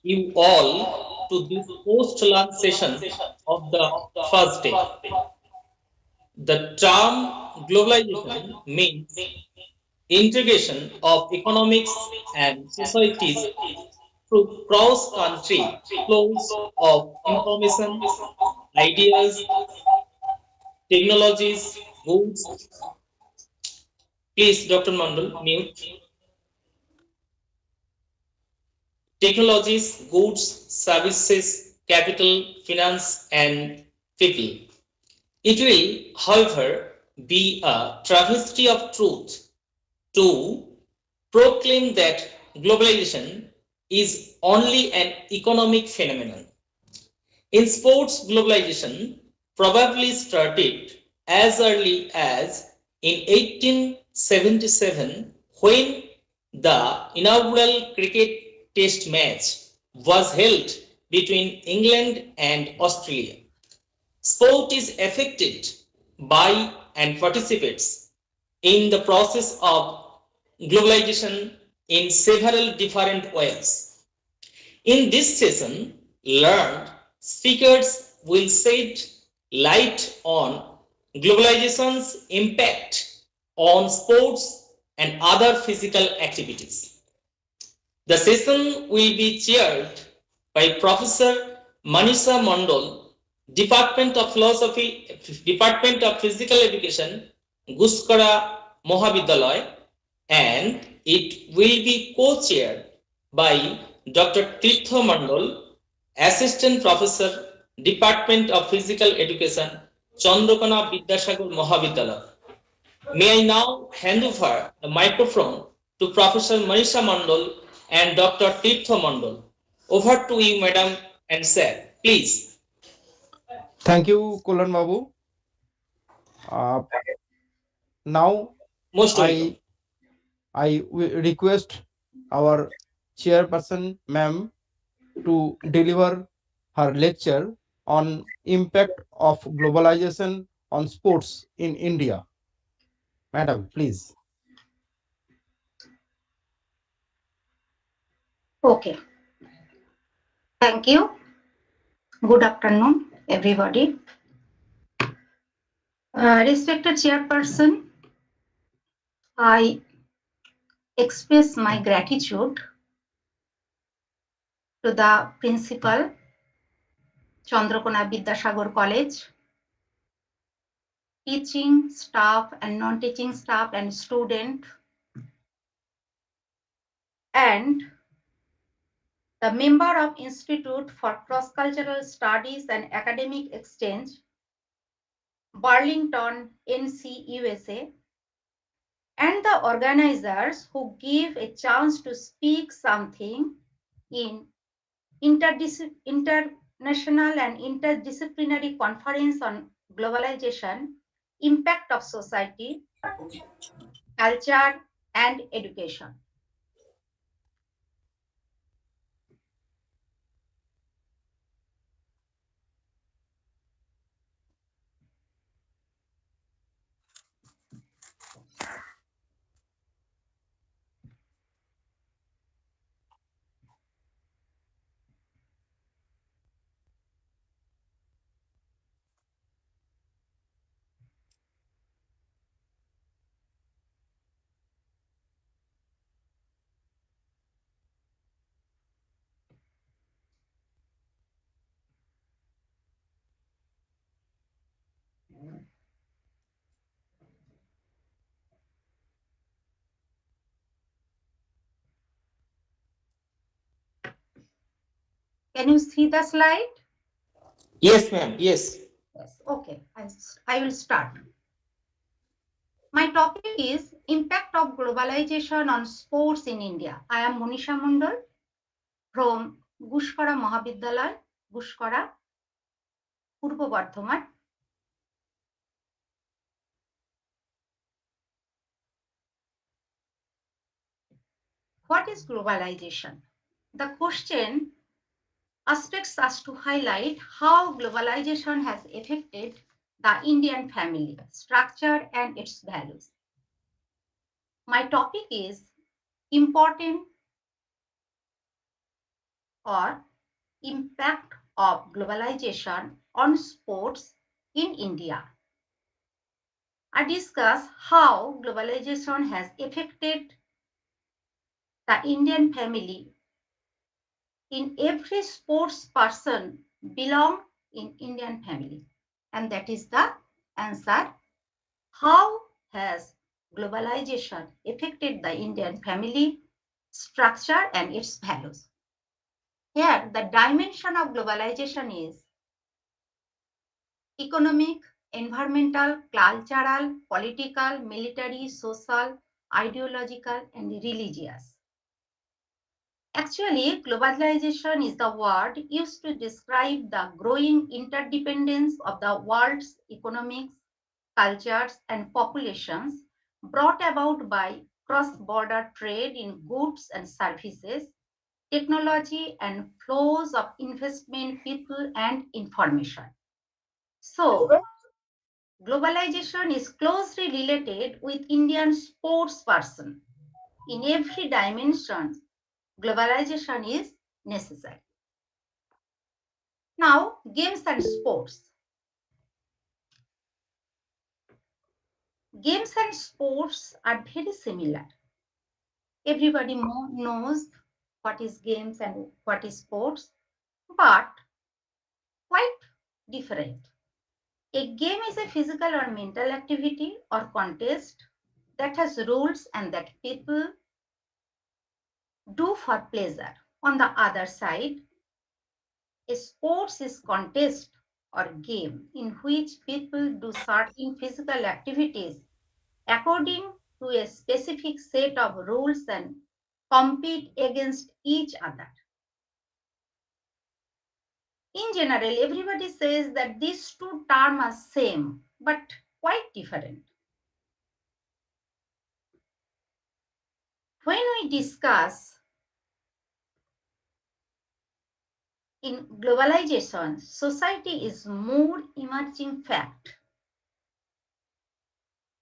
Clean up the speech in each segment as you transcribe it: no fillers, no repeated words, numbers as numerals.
you all to this post-lunch session of the first day. The term globalization means integration of economics and societies through cross-country flows of information, ideas, technologies, goods. Please, Dr. Mandal, mute. Technologies, goods, services, capital, finance, and people. It will, however, be a travesty of truth to proclaim that globalization is only an economic phenomenon. In sports, globalization probably started as early as in 1877 when the inaugural cricket test match was held between England and Australia. Sport is affected by and participates in the process of globalization in several different ways. In this session, learned speakers will shed light on globalization's impact on sports and other physical activities. The session will be chaired by Professor Manisha Mondol, Department of Philosophy, Department of Physical Education, Guskara Mohavidyalaya, and it will be co-chaired by Dr. Tirtho Mandol, Assistant Professor, Department of Physical Education, Chandrakona Vidyasagar Mohavidyalaya. May I now hand over the microphone to Professor Manisha Mandal and Dr. Tirtho Mandal. Over to you, Madam and Sir. Please. Thank you, Kulan Babu. Uh, Now Most welcome. I request our chairperson, ma'am, to deliver her lecture on impact of globalization on sports in India. Madam, please. Okay, thank you. Good afternoon, everybody. Respected chairperson, I express my gratitude to the principal, Chandrakona Vidyasagar College, teaching staff and non-teaching staff and student, and the member of Institute for Cross-Cultural Studies and Academic Exchange, Burlington, NC, USA, and the organizers who give a chance to speak something in international and interdisciplinary conference on globalization, impact of society, culture, and education. Can you see the slide? Yes, ma'am. Yes. Yes, okay, I will start. My topic is impact of globalization on sports in India. I am Monisha Mondal from Guskara Mohavidyalaya, Guskara, Purbo Bardhaman. What is globalization? The question aspects us to highlight how globalization has affected the Indian family structure and its values. My topic is important or impact of globalization on sports in India. I discuss how globalization has affected the Indian family. In every sports person belong in Indian family, and that is the answer. How has globalization affected the Indian family structure and its values? Here, the dimension of globalization is economic, environmental, cultural, political, military, social, ideological, and religious. Actually, globalization is the word used to describe the growing interdependence of the world's economics, cultures, and populations brought about by cross-border trade in goods and services, technology, and flows of investment, people, and information. So, globalization is closely related with Indian sports person. In every dimension, globalization is necessary. Now, games and sports. Games and sports are very similar. Everybody knows what is games and what is sports, but quite different. A game is a physical or mental activity or contest that has rules and that people do for pleasure. On the other side, a sports is contest or game in which people do certain physical activities according to a specific set of rules and compete against each other. In general, everybody says that these two terms are same but quite different. When we discuss in globalization, society is more emerging fact.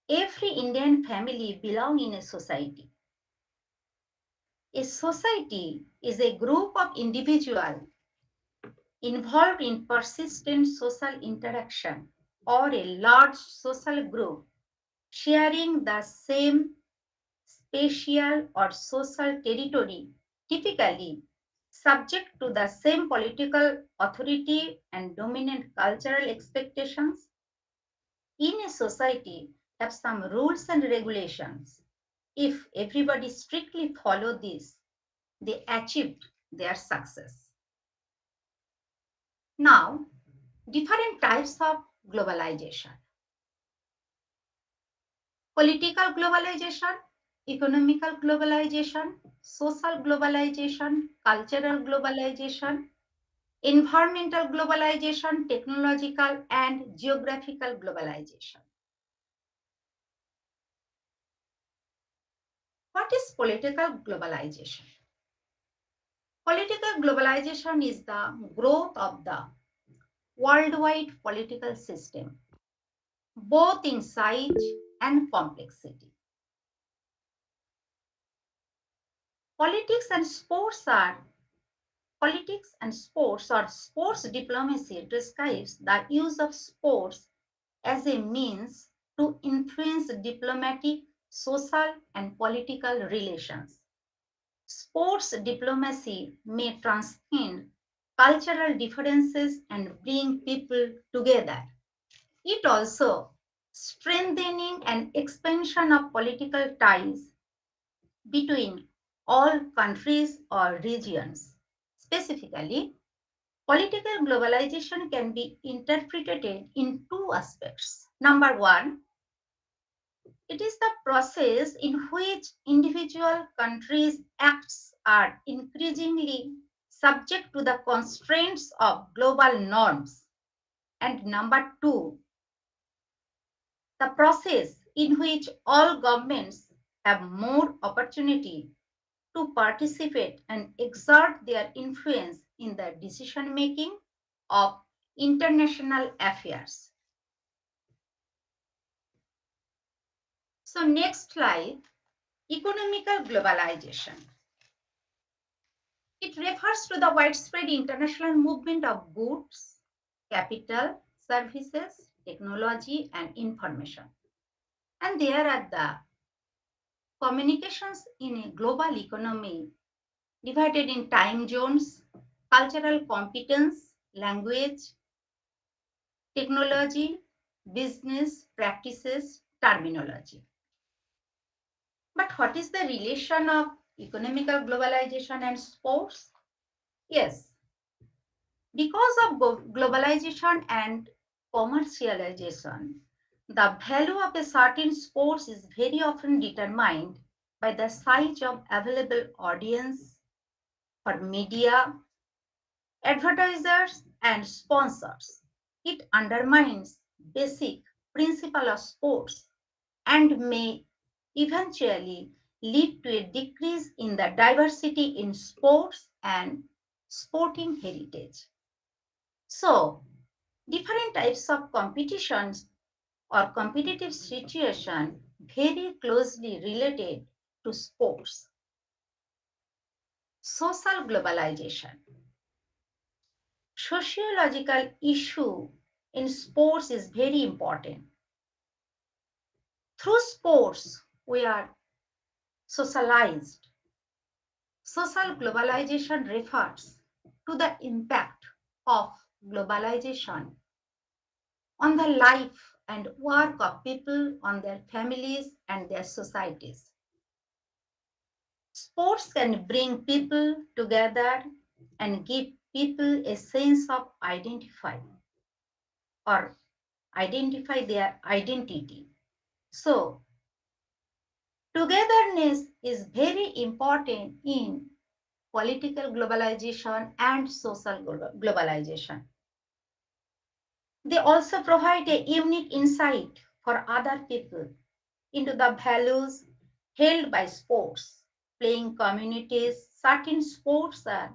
Every Indian family belongs in a society. A society is a group of individuals involved in persistent social interaction or a large social group sharing the same spatial or social territory, typically subject to the same political authority and dominant cultural expectations. In a society, have some rules and regulations. If everybody strictly follow this, they achieved their success. Now, different types of globalization. Political globalization, economical globalization, social globalization, cultural globalization, environmental globalization, technological and geographical globalization. What is political globalization? Political globalization is the growth of the worldwide political system, both in size and complexity. Politics and sports are Politics and sports or sports diplomacy describes the use of sports as a means to influence diplomatic, social, and political relations. Sports diplomacy may transcend cultural differences and bring people together. It also strengthening and expansion of political ties between all countries or regions. Specifically, political globalization can be interpreted in two aspects. Number one, it is the process in which individual countries' acts are increasingly subject to the constraints of global norms. And number two, the process in which all governments have more opportunity to participate and exert their influence in the decision making of international affairs. So next slide, economical globalization. It refers to the widespread international movement of goods, capital, services, technology, and information. And there are the communications in a global economy divided in time zones, cultural competence, language, technology, business practices, terminology. But what is the relation of economical globalization and sports? Yes, because of globalization and commercialization, the value of a certain sports is very often determined by the size of available audience for media, advertisers, and sponsors. It undermines basic principle of sports and may eventually lead to a decrease in the diversity in sports and sporting heritage. So, different types of competitions or competitive situation very closely related to sports. Social globalization. Sociological issue in sports is very important. Through sports, we are socialized. Social globalization refers to the impact of globalization on the life and work of people, on their families and their societies. Sports can bring people together and give people a sense of or identify their identity. So, togetherness is very important in political globalization and social globalization. They also provide a unique insight for other people into the values held by sports. Playing communities, certain sports are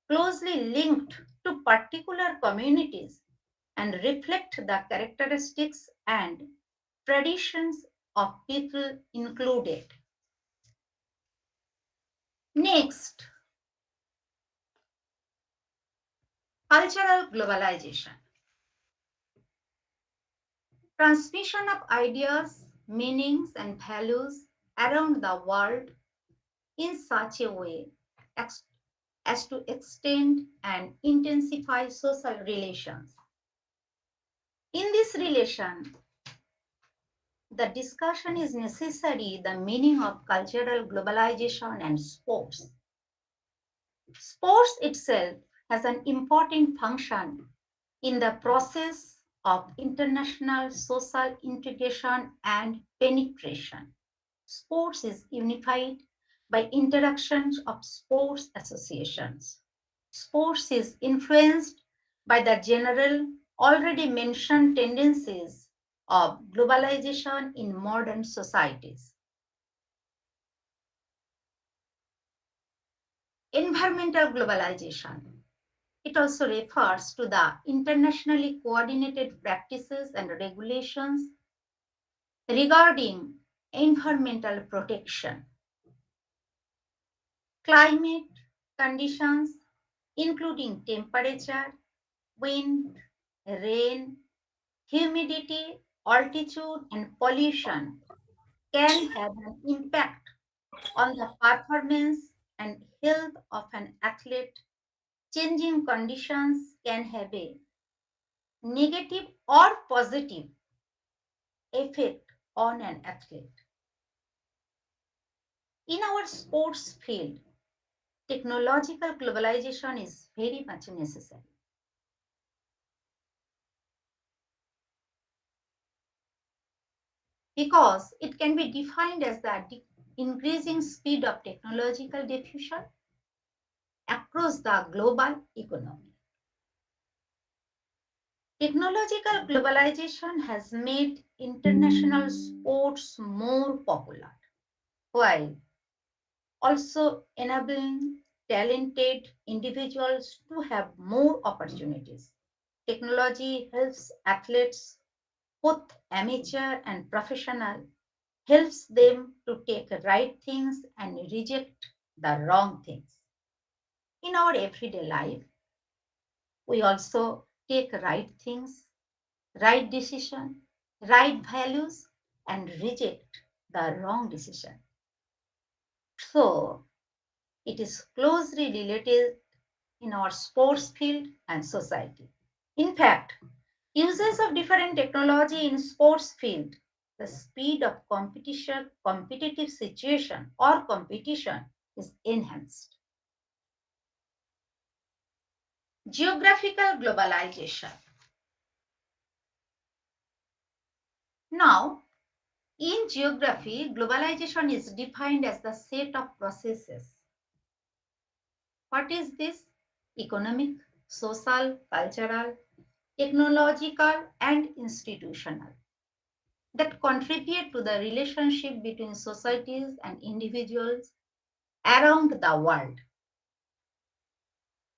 closely linked to particular communities and reflect the characteristics and traditions of people included. Next, cultural globalization. Transmission of ideas, meanings, and values around the world in such a way as to extend and intensify social relations. In this relation, the discussion is necessary the meaning of cultural globalization and sports. Sports itself has an important function in the process of international social integration and penetration. Sports is unified by interactions of sports associations. Sports is influenced by the general, already mentioned tendencies of globalization in modern societies. Environmental globalization. It also refers to the internationally coordinated practices and regulations regarding environmental protection. Climate conditions, including temperature, wind, rain, humidity, altitude, and pollution, can have an impact on the performance and health of an athlete. Changing conditions can have a negative or positive effect on an athlete. In our sports field, technological globalization is very much necessary because it can be defined as the increasing speed of technological diffusion across the global economy. Technological globalization has made international sports more popular, while also enabling talented individuals to have more opportunities. Technology helps athletes, both amateur and professional, helps them to take right things and reject the wrong things. in our everyday life, we also take right things, right decision, right values, and reject the wrong decision. So, it is closely related in our sports field and society. In fact, uses of different technology in sports field, the speed of competitive situation or competition is enhanced. Geographical globalization. Now, in geography, globalization is defined as the set of processes. What is this? Economic, social, cultural, technological, and institutional that contribute to the relationship between societies and individuals around the world.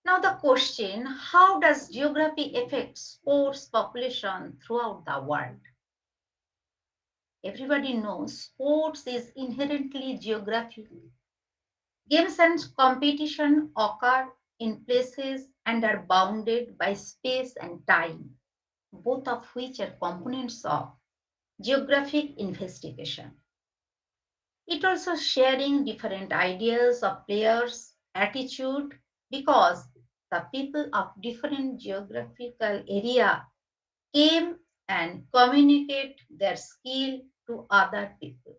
Now, the question, how does geography affect sports population throughout the world? Everybody knows sports is inherently geographic. Games and competition occur in places and are bounded by space and time, both of which are components of geographic investigation. It also sharing different ideas of players' attitude because the people of different geographical area came and communicate their skill to other people.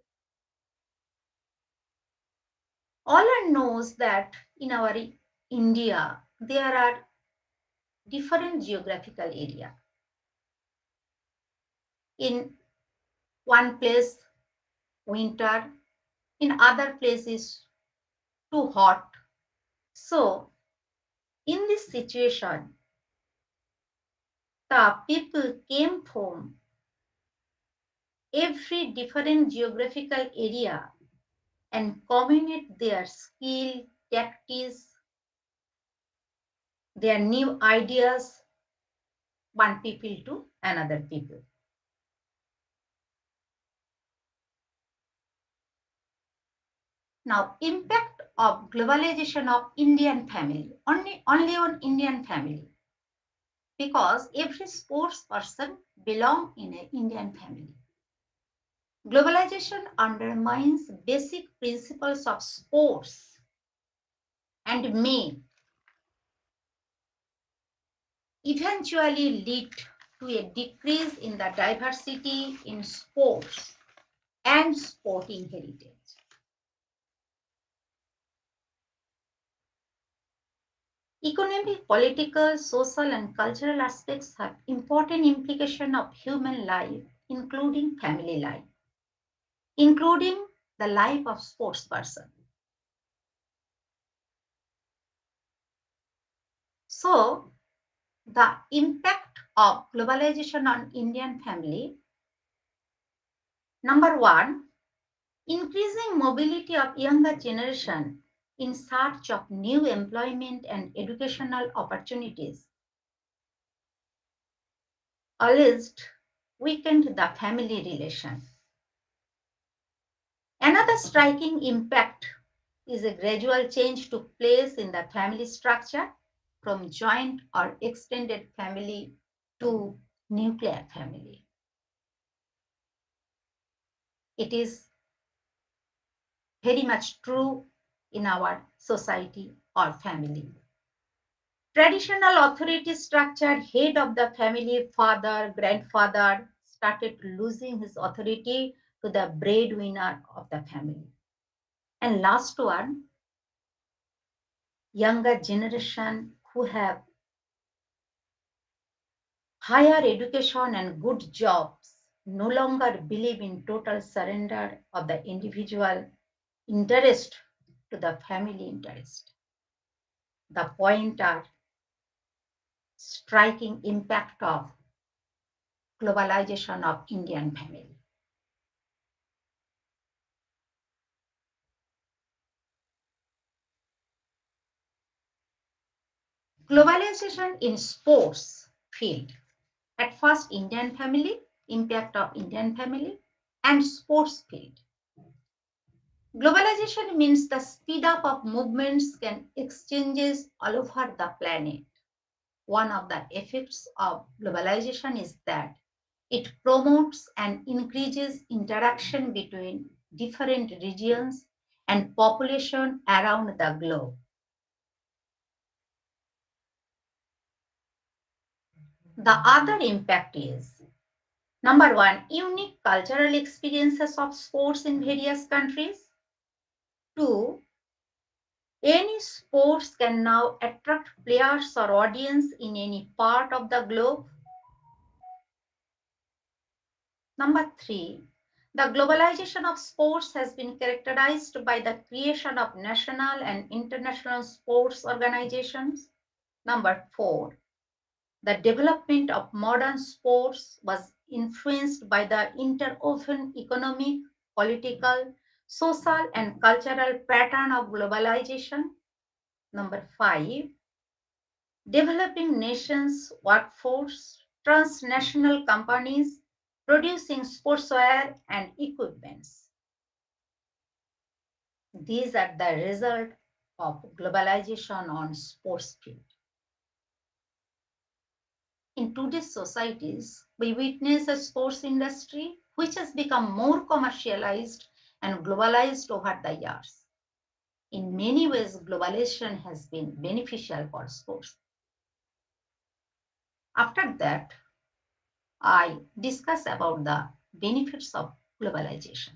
All one knows that in our India there are different geographical area. In one place winter, in other places too hot. So in this situation, the people came from every different geographical area and communicate their skill, tactics, their new ideas, one people to another people. Now, impact of globalization of Indian family, only on Indian family, because every sports person belong in an Indian family. Globalization undermines basic principles of sports and may eventually lead to a decrease in the diversity in sports and sporting heritage. Economic, political, social, and cultural aspects have important implications of human life, including family life, including the life of sports person. So, the impact of globalization on Indian family, number one, increasing mobility of younger generation in search of new employment and educational opportunities alleged weakened the family relation. Another striking impact is a gradual change took place in the family structure from joint or extended family to nuclear family. It is very much true in our society or family. Traditional authority structure, head of the family, father, grandfather, started losing his authority to the breadwinner of the family. And last one, younger generation who have higher education and good jobs no longer believe in total surrender of the individual interest to the family interest. The point are striking impact of globalization of Indian family. Globalization in sports field. At first, Indian family, impact of Indian family, and sports field. Globalization means the speed up of movements and exchanges all over the planet. One of the effects of globalization is that it promotes and increases interaction between different regions and population around the globe. The other impact is number one, unique cultural experiences of sports in various countries. Two, any sports can now attract players or audience in any part of the globe. Number three, the globalization of sports has been characterized by the creation of national and international sports organizations. Number four, the development of modern sports was influenced by the interwoven economic, political, social, and cultural pattern of globalization. Number five, developing nations' workforce, transnational companies producing sportswear and equipments. These are the result of globalization on sports field. In today's societies, we witness a sports industry which has become more commercialized and globalized over the years. In many ways, globalization has been beneficial for sports. After that, I discuss about the benefits of globalization.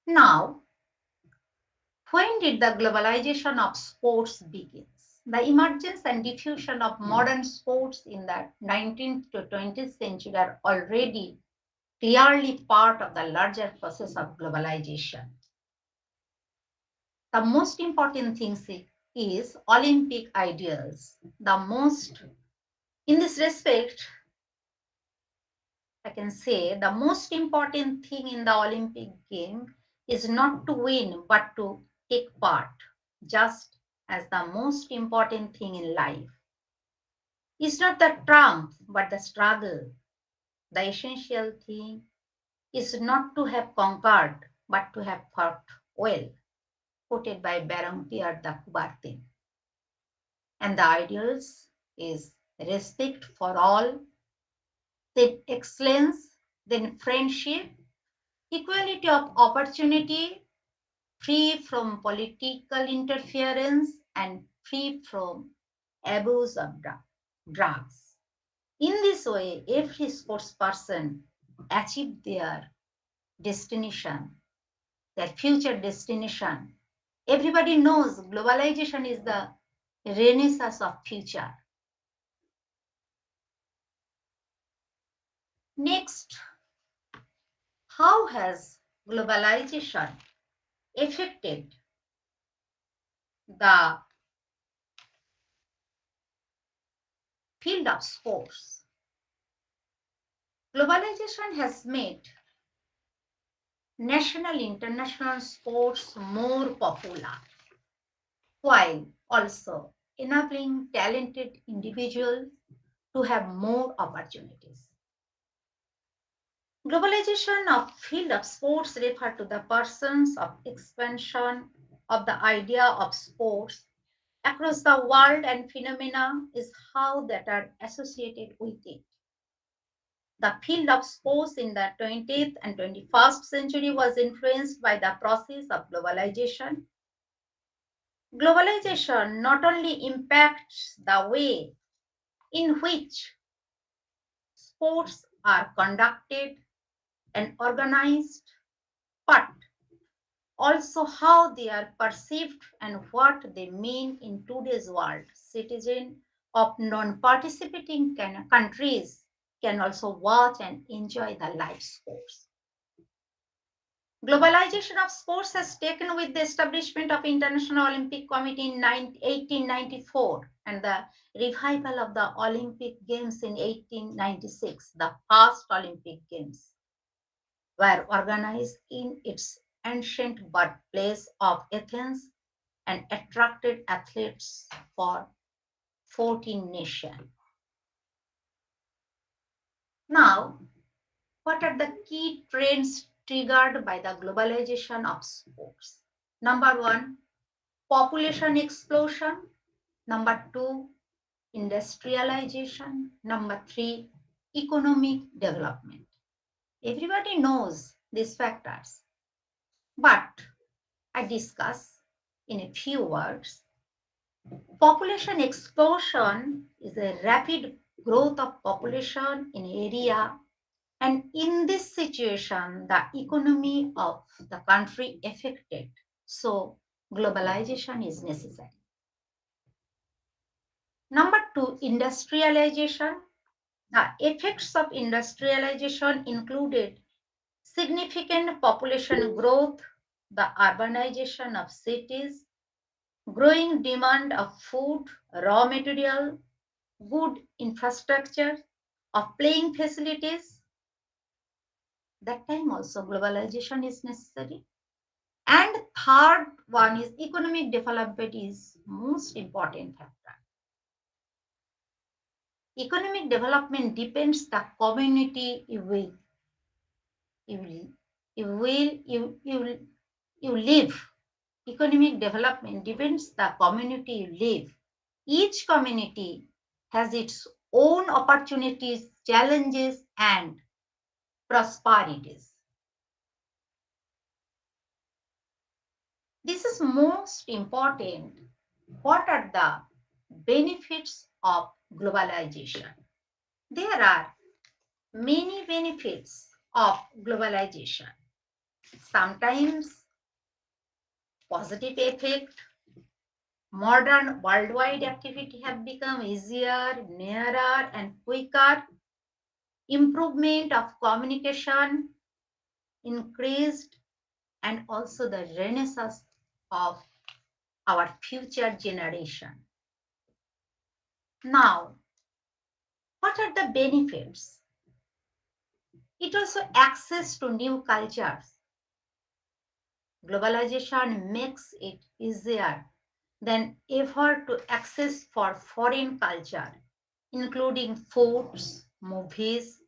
Now, when did the globalization of sports begins? The emergence and diffusion of modern sports in the 19th to 20th century are already clearly part of the larger process of globalization. The most important thing is Olympic ideals. In this respect, I can say the most important thing in the Olympic game is not to win but to take part, just as the most important thing in life is not the triumph but the struggle. The essential thing is not to have conquered but to have fought well, quoted by Baron Pierre de Coubertin. And the ideals is respect for all, then excellence, then friendship, equality of opportunity, free from political interference, and free from abuse of drugs. In this way, every sports person achieve their destination, their future destination. Everybody knows globalization is the renaissance of future. Next, how has globalization affected the field of sports? Globalization has made national international sports more popular while also enabling talented individuals to have more opportunities. Globalization of field of sports refer to the persons of expansion of the idea of sports across the world and phenomena is how that are associated with it. The field of sports in the 20th and 21st century was influenced by the process of globalization. Globalization not only impacts the way in which sports are conducted and organized, but also how they are perceived and what they mean in today's world. Citizens of non-participating countries can also watch and enjoy the live sports. Globalization of sports has taken with the establishment of International Olympic Committee in 1894 and the revival of the Olympic Games in 1896. The first Olympic Games were organized in its ancient birthplace of Athens and attracted athletes for 14 nations. Now, what are the key trends triggered by the globalization of sports. Number one, population explosion. Number two, industrialization. Number three, economic development. Everybody knows these factors, but I discuss in a few words. Population explosion is a rapid growth of population in area, and in this situation the economy of the country affected, so globalization is necessary. Number two, industrialization. The effects of industrialization included significant population growth, the urbanization of cities, growing demand of food, raw material, good infrastructure, of playing facilities. That time also globalization is necessary. And third one is economic development is most important factor. Economic development depends the community you will you will you will you live. Economic development depends the community you live. Each community has its own opportunities, challenges, and prosperities. This is most important. What are the benefits of globalization? There are many benefits of globalization. Sometimes positive effect, modern worldwide activity have become easier, nearer and quicker, improvement of communication increased, and also the renaissance of our future generation. Now, what are the benefits? It also access to new cultures. Globalization makes it easier than ever to access for foreign culture, including foods, movies,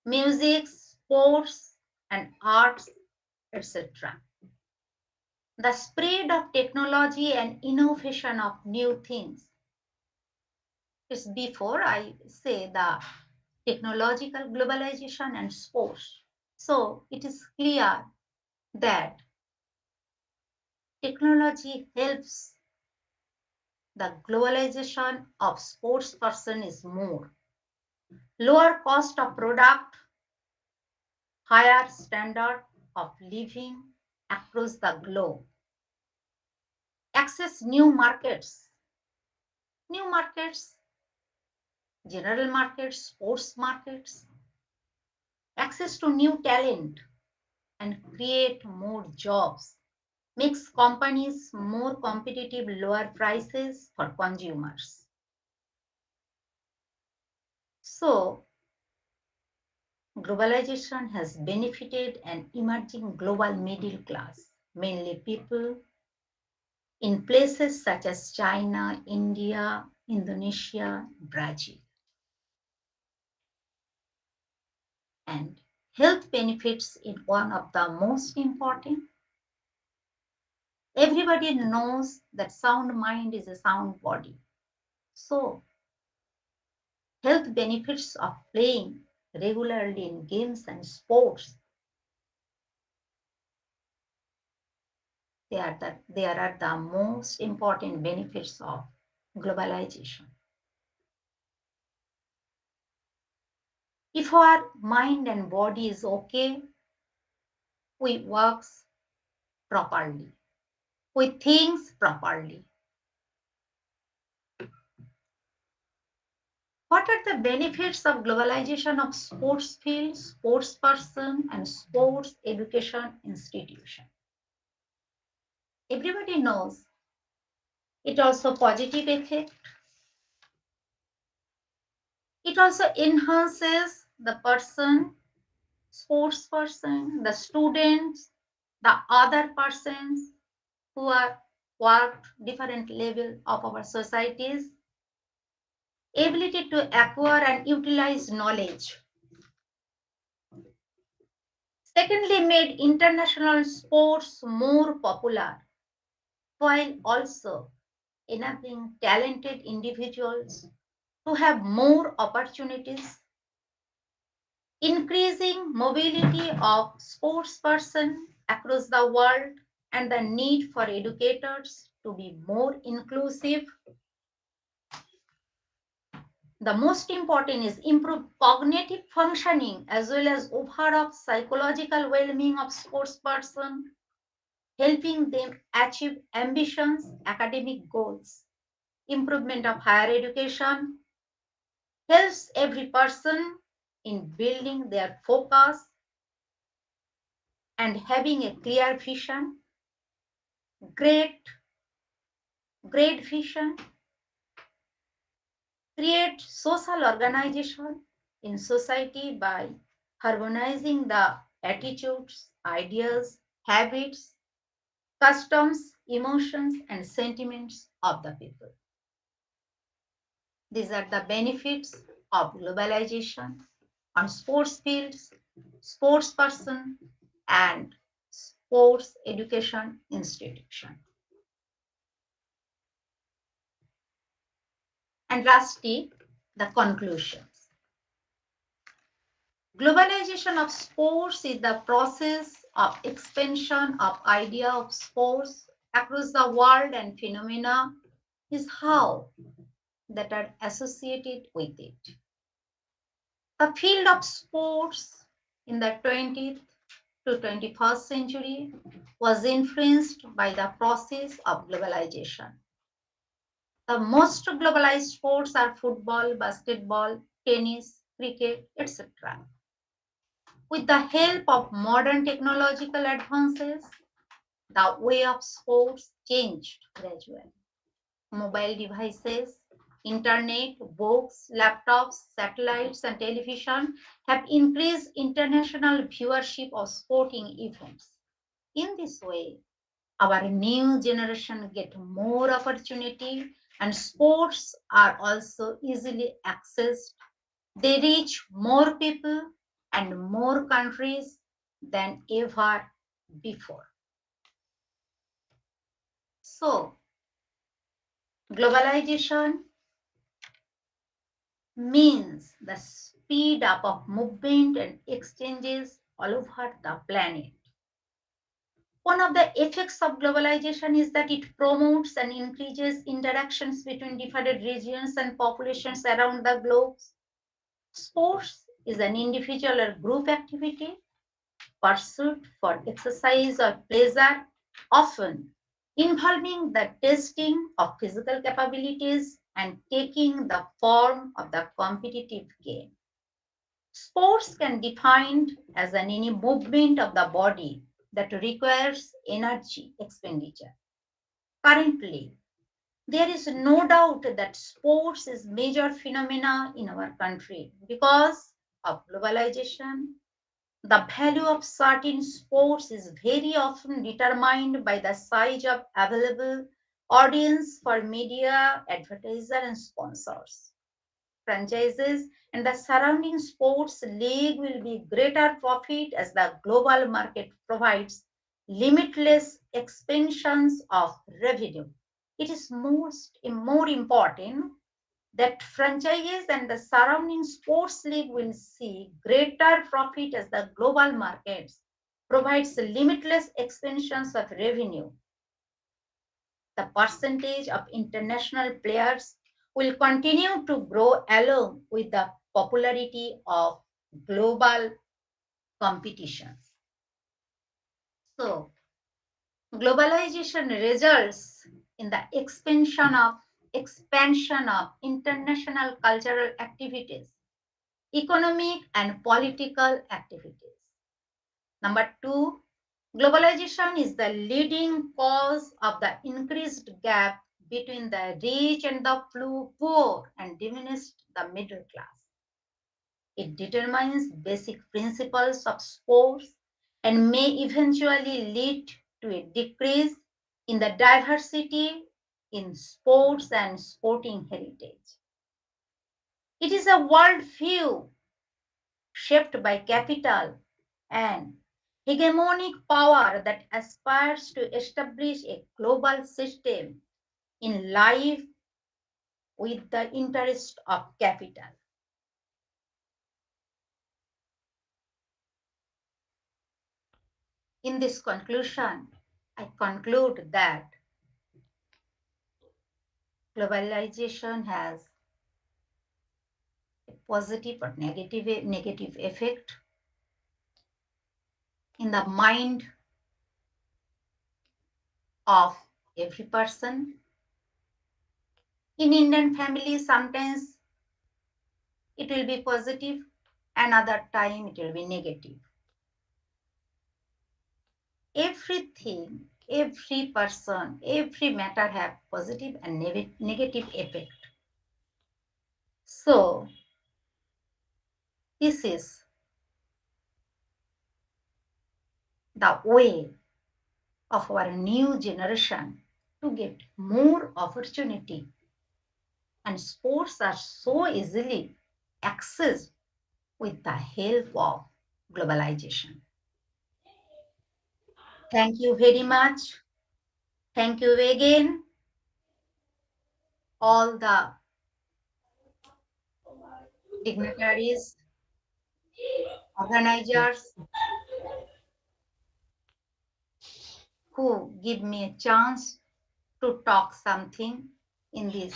music, sports, and arts, etc. The spread of technology and innovation of new things is before I say the technological globalization and sports. So it is clear that technology helps the globalization of sports person is more. Lower cost of product, higher standard of living across the globe. Access new markets, general markets, sports markets. Access to new talent and create more jobs. Makes companies more competitive, lower prices for consumers. So, globalization has benefited an emerging global middle class, mainly people in places such as China, India, Indonesia, Brazil. And health benefits is one of the most important. Everybody knows that sound mind is a sound body. So, health benefits of playing regularly in games and sports, they are the most important benefits of globalization. If our mind and body is okay, we work properly, we think properly. What are the benefits of globalization of sports field, sports person, and sports education institution? Everybody knows it also positive effect. It also enhances the person, sports person, the students, the other persons who are worked different level of our societies, ability to acquire and utilize knowledge, Secondly, made international sports more popular while also enabling talented individuals to have more opportunities, increasing mobility of sportspersons across the world, and the need for educators to be more inclusive. The most important is improve cognitive functioning as well as overall psychological well-being of sportsperson, helping them achieve ambitions, academic goals. Improvement of higher education helps every person in building their focus and having a clear vision, great, great vision, create social organization in society by harmonizing the attitudes, ideas, habits, customs, emotions, and sentiments of the people. These are the benefits of globalization on sports fields, sports person, and sports education institution. And lastly, the conclusions. Globalization of sports is the process of expansion of idea of sports across the world, and phenomena is how that are associated with it. The field of sports in the 20th to 21st century was influenced by the process of globalization. The most globalized sports are football, basketball, tennis, cricket, etc. With the help of modern technological advances, the way of sports changed gradually. Mobile devices, internet, books, laptops, satellites, and television have increased international viewership of sporting events. In this way, our new generation get more opportunity and sports are also easily accessed. They reach more people and more countries than ever before. So, globalization means the speed up of movement and exchanges all over the planet. One of the effects of globalization is that it promotes and increases interactions between different regions and populations around the globe. Sports is an individual or group activity pursued for exercise or pleasure, often involving the testing of physical capabilities and taking the form of the competitive game. Sports can be defined as any movement of the body that requires energy expenditure. Currently, there is no doubt that sports is major phenomena in our country because of globalization. The value of certain sports is very often determined by the size of available audience for media, advertiser, and sponsors. Franchises and the surrounding sports league will be greater profit as the global market provides limitless expansions of revenue. It is more important that franchises and the surrounding sports league will see greater profit as the global markets provides limitless expansions of revenue. The percentage of international players will continue to grow along with the popularity of global competitions. So, globalization results in the expansion of international cultural activities, economic and political activities. Number two, globalization is the leading cause of the increased gap between the rich and the poor and diminished the middle class. It determines basic principles of sports and may eventually lead to a decrease in the diversity in sports and sporting heritage. It is a worldview shaped by capital and hegemonic power that aspires to establish a global system in line with the interest of capital. In this conclusion, I conclude that globalization has a positive or negative effect in the mind of every person. In Indian families, sometimes it will be positive, another time it will be negative. Everything, every person, every matter have positive and negative effect. So this is the way of our new generation to get more opportunity, and sports are so easily accessed with the help of globalization. Thank you very much. Thank you again, all the dignitaries, organizers who give me a chance to talk something in this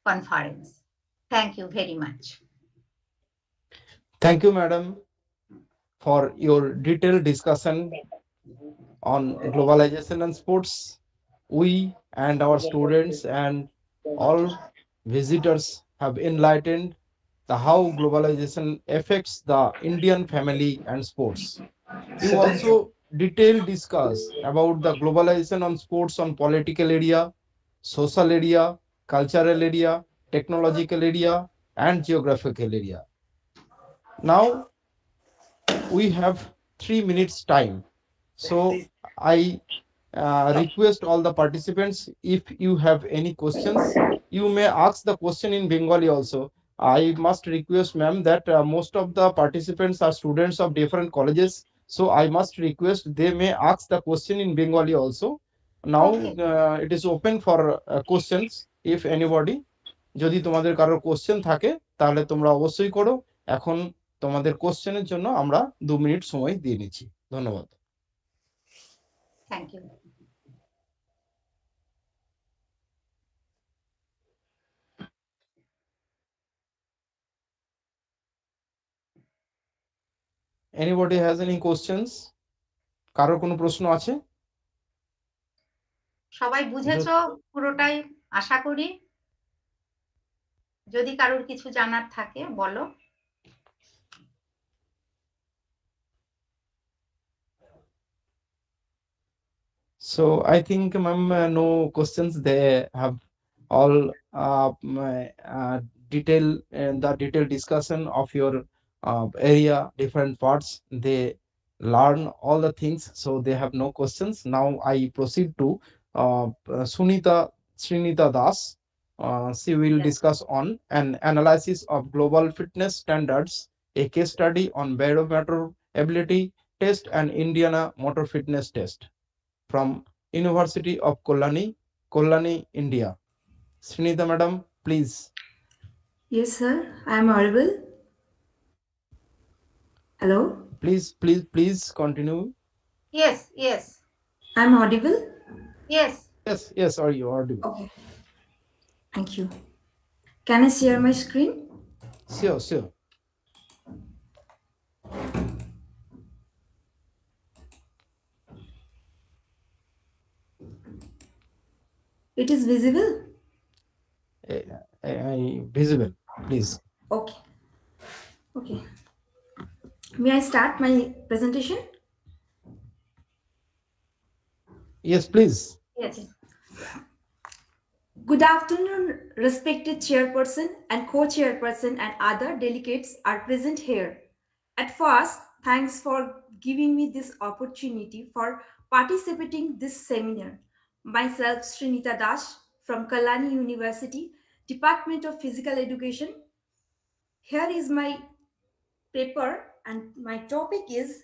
conference. Thank you very much. Thank you, madam, for your detailed discussion on globalization and sports. We and our students and all visitors have enlightened the how globalization affects the Indian family and sports. You also detailed discuss about the globalization on sports on political area, social area, cultural area, technological area, and geographical area. Now we have 3 minutes time. So I request all the participants, if you have any questions, you may ask the question in Bengali also. I must request, ma'am, that most of the participants are students of different colleges. So I must request they may ask the question in Bengali also. Now Okay, it is open for questions. If anybody, যদি তোমাদের কারোর question থাকে তাহলে তোমরা অবশ্যই করো। এখন তোমাদের কোশ্চেনের জন্য আমরা 2 মিনিট সময় দিয়ে নিচ্ছি। ধন্যবাদ। thank you. Anybody has any questions? কারোর কোনো প্রশ্ন আছে? সবাই বুঝেছো পুরোটাই, আশা করি। যদি কারোর কিছু জানার থাকে বলো। So I think, ma'am, no questions. They have all detail and the detailed discussion of your area, different parts. They learn all the things, so they have no questions. Now I proceed to Sunita Srinita Das. She will Yes. discuss on an analysis of global fitness standards, a case study on barometer ability test and Indiana motor fitness test from University of Kolani, India. Srinita madam, please. Yes, sir. I am audible. Hello. Please continue. Yes, yes, I am audible. yes. Yes, are you audible? Okay. Thank you. Can I share my screen? Sure. It is visible. Visible, please. Okay. Okay. May I start my presentation? Yes, please. Yes. Okay. Good afternoon, respected chairperson and co-chairperson and other delegates are present here. At first, thanks for giving me this opportunity for participating this seminar. Myself, Srinita Das from Kalani University, Department of Physical Education. Here is my paper and my topic is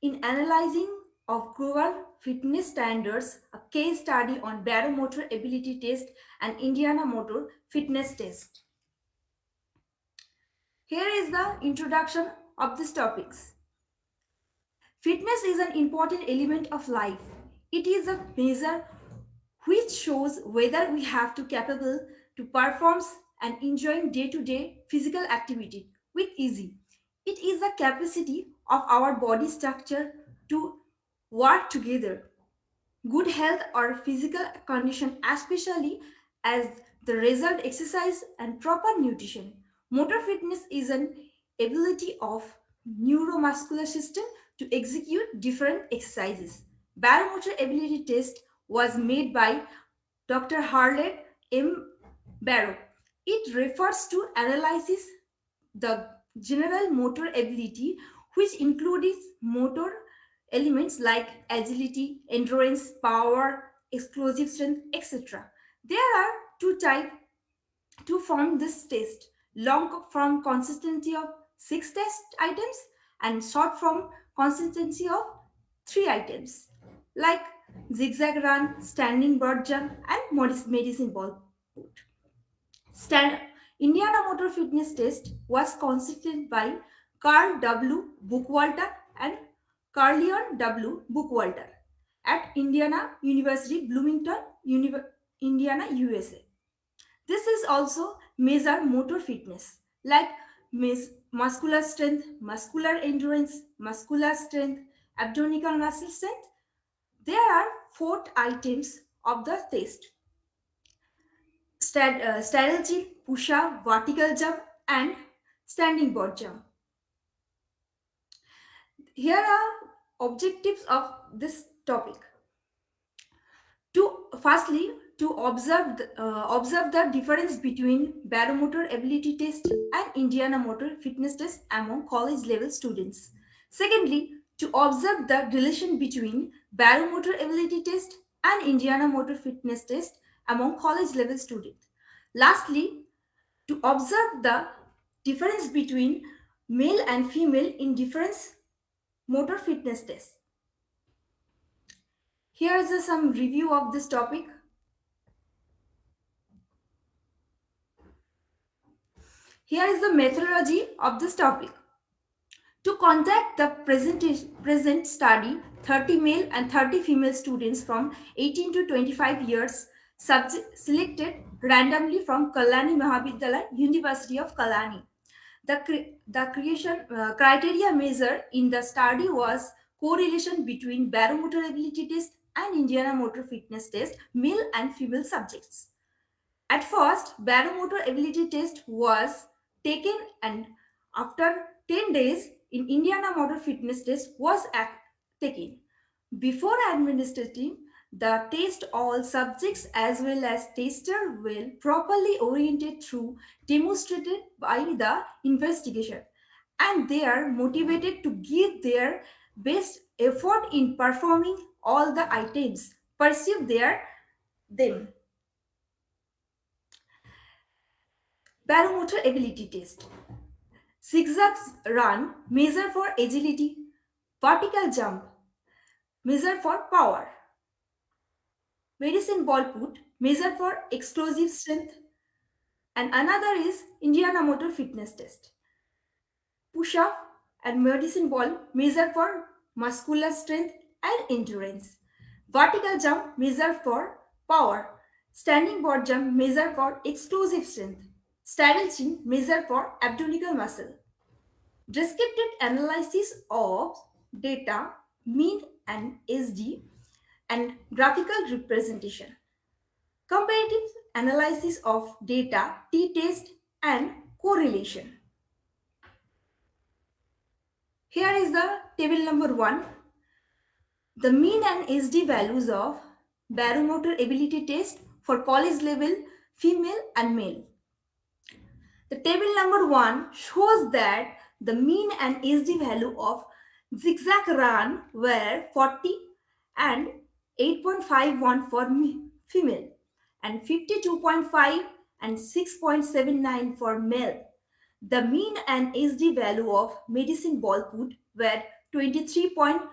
in analyzing of global fitness standards, a case study on baromotor ability test and Indiana motor fitness test. Here is the introduction of these topics. Fitness is an important element of life. It is a measure which shows whether we have to capable to perform and enjoying day-to-day physical activity with ease. It is the capacity of our body structure to work together. Good health or physical condition, especially as the result exercise and proper nutrition. Motor fitness is an ability of neuromuscular system to execute different exercises. Baromotor ability test was made by Dr. Harlet M. Barrow. It refers to analysis the general motor ability, which includes motor elements like agility, endurance, power, explosive strength, etc. There are two types to form this test: long form consistency of 6 test items and short form consistency of 3 items, like zigzag run, standing broad jump, and medicine ball put. Stand, Indiana Motor Fitness Test was conceived by Carl W. Bookwalter and Carleon W. Bookwalter at Indiana University, Bloomington, Indiana, USA. This is also measure motor fitness like muscular strength, muscular endurance, muscular strength, abdominal muscle strength. There are 4 items of the test: strategy, push up, vertical jump, and standing board jump. Here are objectives of this topic. To firstly, to observe the difference between baromotor ability test and Indiana motor fitness test among college level students. Secondly, to observe the relation between baromotor ability test and Indiana motor fitness test among college level students. Lastly, to observe the difference between male and female in difference motor fitness tests. Here is some review of this topic. Here is the methodology of this topic. To conduct the present study, 30 male and 30 female students from 18 to 25 years selected randomly from Kalani Mahavidyalaya, University of Kalani. The criteria measure in the study was correlation between baromotor ability test and Indiana motor fitness test, male and female subjects. At first, baromotor ability test was taken, and after 10 days, in Indiana motor fitness test was taken. Before administering the test, all subjects as well as tester will properly oriented through demonstrated by the investigation, and they are motivated to give their best effort in performing all the items, pursue them. Baromotor ability test. Zigzag run, measure for agility. Vertical jump, measure for power. Medicine ball put, measure for explosive strength. And another is Indiana motor fitness test. Push up and medicine ball, measure for muscular strength and endurance. Vertical jump, measure for power. Standing board jump, measure for explosive strength. Straddle chin, measure for abdominal muscle. Descriptive analysis of data, mean and SD, and graphical representation. Comparative analysis of data, t-test, and correlation. Here is the table number 1. The mean and SD values of baromotor ability test for college level female and male. The table number 1 shows that the mean and SD value of zigzag run were 40 and 8.51 for female and 52.5 and 6.79 for male. The mean and SD value of medicine ball put were 23.0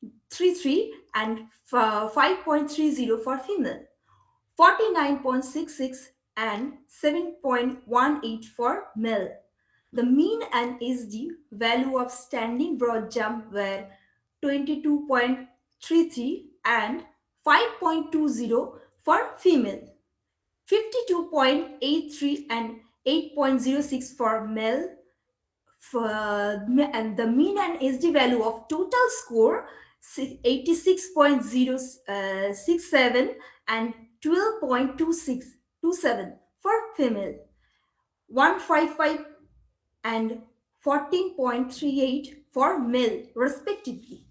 5.33 and 5.30 for female, 49.66 and 7.18 for male. The mean and SD value of standing broad jump were 22.33 and 5.20 for female, 52.83 and 8.06 for male, and the mean and SD value of total score 86.067 and 12.2627 for female, 155 and 14.38 for male respectively.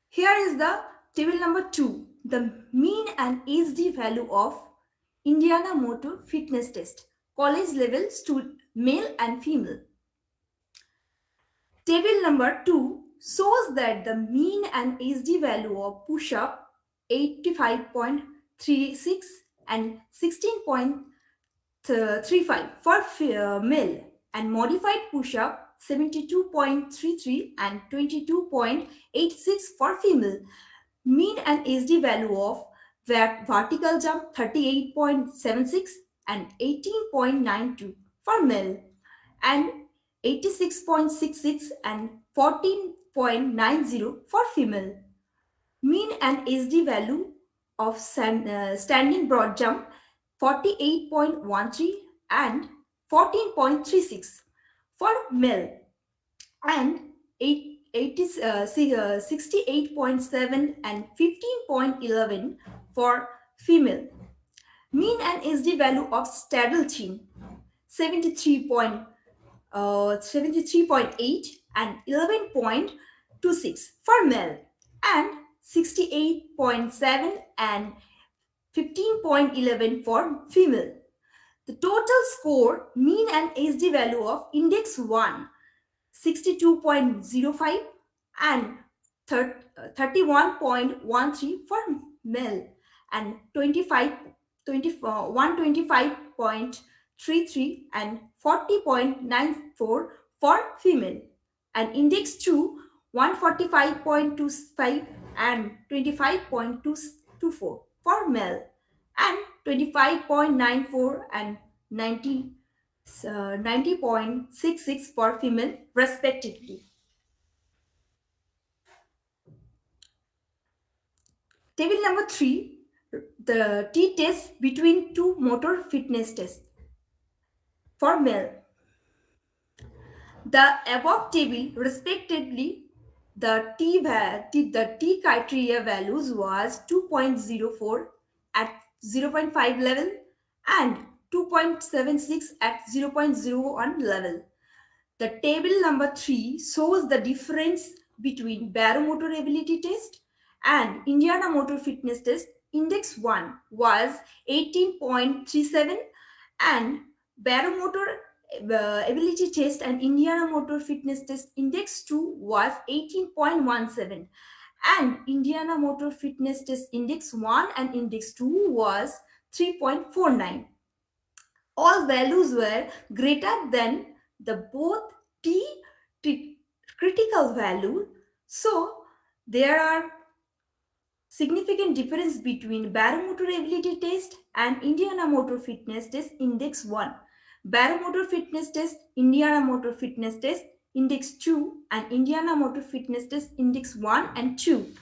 Here is the table number 2, the mean and HD value of Indiana Motor Fitness Test, college level student, male and female. Table number 2 shows that the mean and HD value of push-up 85.36 and 16.35 for male, and modified push-up 72.33 and 22.86 for female. Mean and HD value of vertical jump 38.76 and 18.92 for male, and 86.66 and 14.90 for female. Mean and HD value of standing broad jump 48.13 and 14.36 for male, and 68.7 and 15.11 for female. Mean and SD value of straddle chin 73.8 and 11.26 for male, and 68.7 and 15.11 for female. The total score, mean and HD value of index 1 62.05 and 31.13 for male, and 125.33 and 40.94 for female, and index 2 145.25 and 25.224 for male, and 25.94 and 90.66 for female respectively. Table number 3, the t-test between two motor fitness tests for male. The above table respectively, the t criteria values was 2.04 at 0.5 level and 2.76 at 0.01 level. The table number 3 shows the difference between baromotor ability test and Indiana Motor Fitness Test. Index 1 was 18.37 and baromotor ability test and Indiana Motor Fitness Test Index 2 was 18.17, and Indiana Motor Fitness Test Index 1 and Index 2 was 3.49. All values were greater than the both t critical value, so there are significant difference between baromotor ability test and Indiana Motor Fitness Test Index 1, baromotor fitness test, Indiana Motor Fitness Test Index 2, and Indiana Motor Fitness Test Index 1 and 2.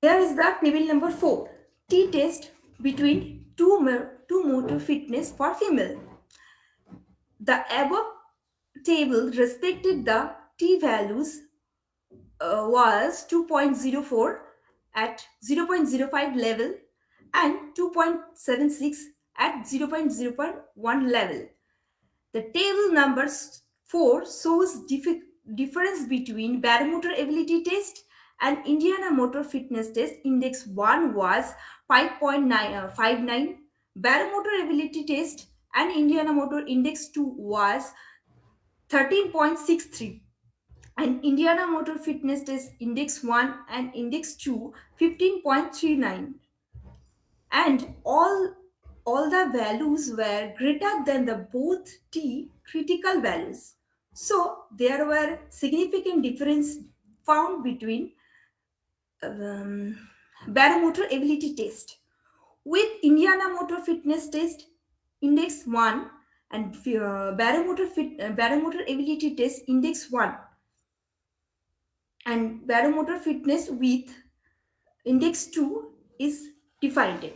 Here is the table number 4, t-test between two motor fitness for female. The above table respected the t values was 2.04 at 0.05 level and 2.76 at 0.01 level. The table number 4 shows difference between baromotor ability test and Indiana Motor Fitness Test. Index 1 was 5.59, baromotor ability test and Indiana Motor Index 2 was 13.63, and Indiana Motor Fitness Test Index 1 and Index 2 15.39, and all all the values were greater than the both T critical values. So there were significant difference found between um, barometer ability test with Indiana Motor Fitness Test Index 1 and barometer ability test Index 1 and barometer fitness with Index 2 is defined.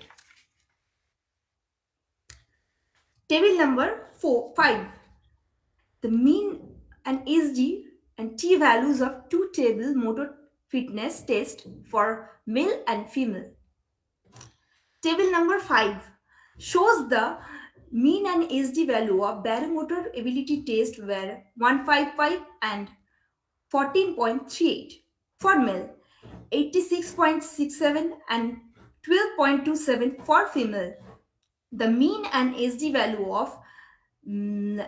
Table number 5. The mean and SD and T values of two table motor fitness test for male and female. Table number 5 shows the mean and SD value of barometer ability test were 155 and 14.38 for male, 86.67 and 12.27 for female. The mean and SD value of mm,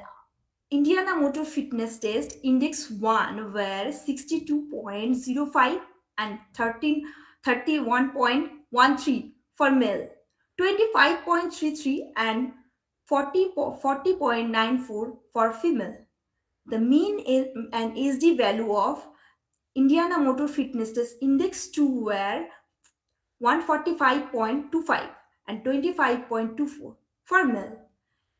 Indiana Motor Fitness Test Index 1 were 62.05 and 31.13 for male, 25.33 and 40.94 for female. The mean and SD value of Indiana Motor Fitness Test Index 2 were 145.25 and 25.24 for male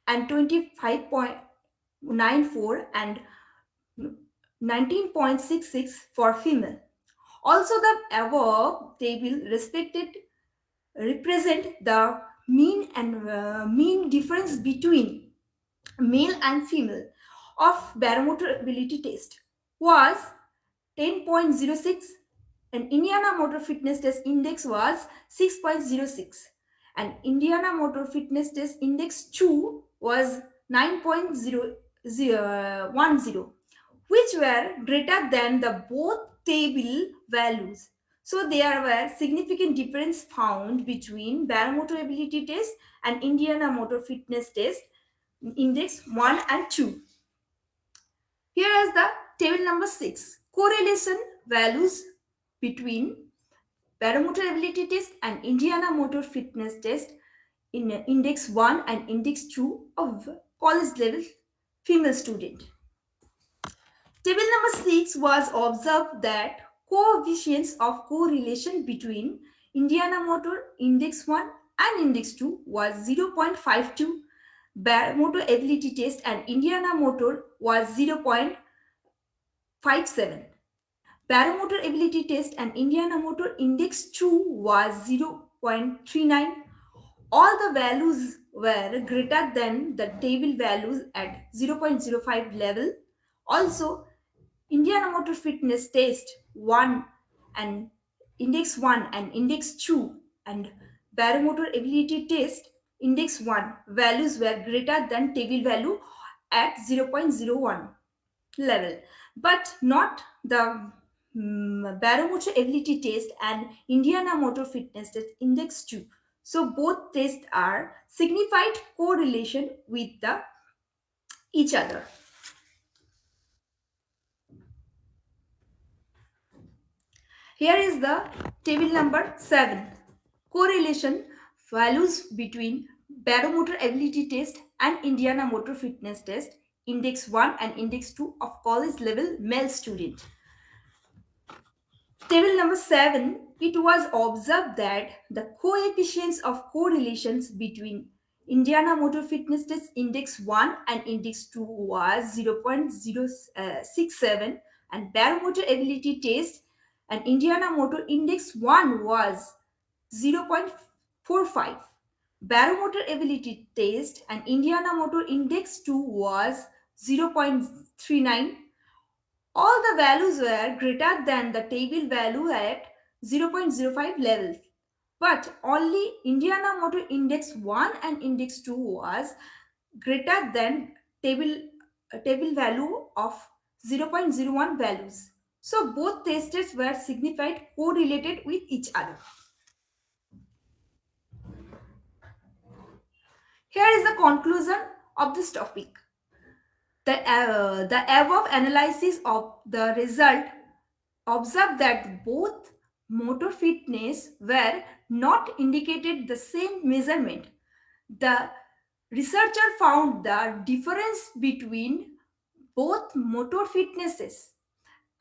and 25.94 and 19.66 for female. Also, the above table respected represent the mean and mean difference between male and female of barometer ability test was 10.06 and Indiana Motor Fitness Test Index was 6.06 and Indiana Motor Fitness Test Index 2 was 9.010, which were greater than the both table values. So there were significant difference found between barometer ability test and Indiana Motor Fitness Test Index 1 and 2. Here is the table number 6. Correlation values between barometer ability test and Indiana Motor Fitness Test in Index 1 and Index 2 of college level female student. Table number 6 was observed that coefficients of correlation between Indiana Motor Index 1 and Index 2 was 0.52, barometer ability test and Indiana Motor was 0.57. Barometer ability test and Indiana Motor Index 2 was 0.39. All the values were greater than the table values at 0.05 level. Also, Indiana Motor Fitness Test 1 and Index 1 and Index 2 and Barometer Ability Test Index 1 values were greater than table value at 0.01 level, but not the Barometer Ability Test and Indiana Motor Fitness Test Index 2. So both tests are signified correlation with each other. Here is the table number 7. Correlation values between barometer ability test and Indiana Motor Fitness Test Index 1 and Index 2 of college level male student. Table number 7, it was observed that the coefficients of correlations between Indiana Motor Fitness Test Index 1 and Index 2 was 0.067 and Barometer Ability Test and Indiana Motor Index 1 was 0.45. Barometer Ability Test and Indiana Motor Index 2 was 0.39. All the values were greater than the table value at 0.05 levels, but only Indiana Motor Index 1 and Index 2 was greater than table value of 0.01 values. So both tests were signified correlated with each other. Here is the conclusion of this topic. The above analysis of the result observed that both motor fitness were not indicated the same measurement. The researcher found the difference between both motor fitnesses,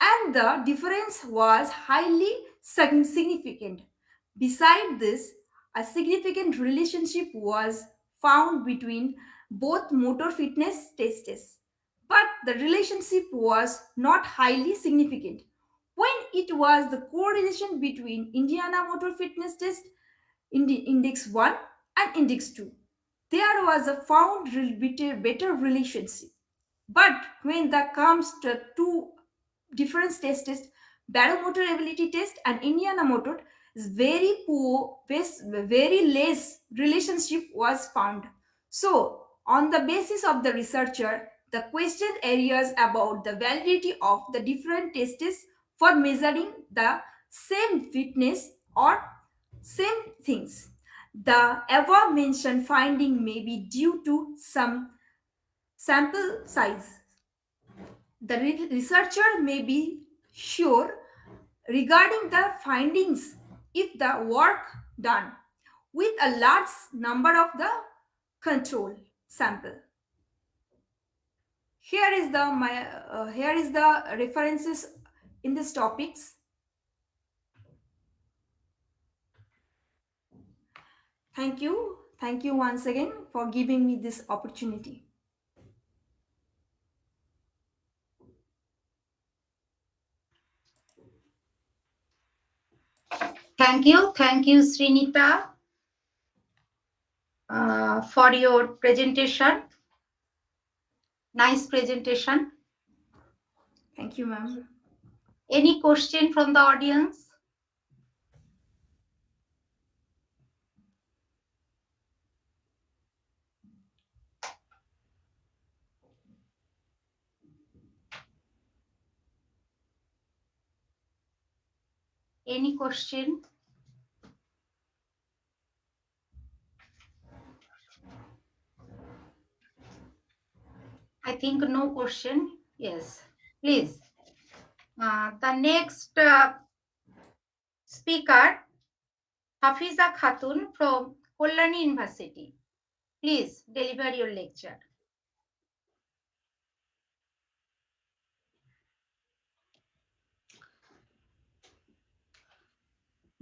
and the difference was highly significant. Beside this, a significant relationship was found between both motor fitness tests, but the relationship was not highly significant when it was the correlation between Indiana Motor Fitness Test Index 1 and Index 2. There was a found better relationship. But when that comes to two different tests, baromotor ability test and Indiana motor, is very poor, very less relationship was found. So, on the basis of the researcher, the question areas about the validity of the different tests for measuring the same fitness or same things. The above mentioned finding may be due to some sample size. The researcher may be sure regarding the findings if the work done with a large number of the control sample. Here is the references in these topics. Thank you once again for giving me this opportunity. Thank you, Srinita, for your presentation. Nice presentation. Thank you, ma'am. Any question from the audience? Any question? I think no question. Yes, please. The next speaker, Hafiza Khatun from Kollani University. Please deliver your lecture.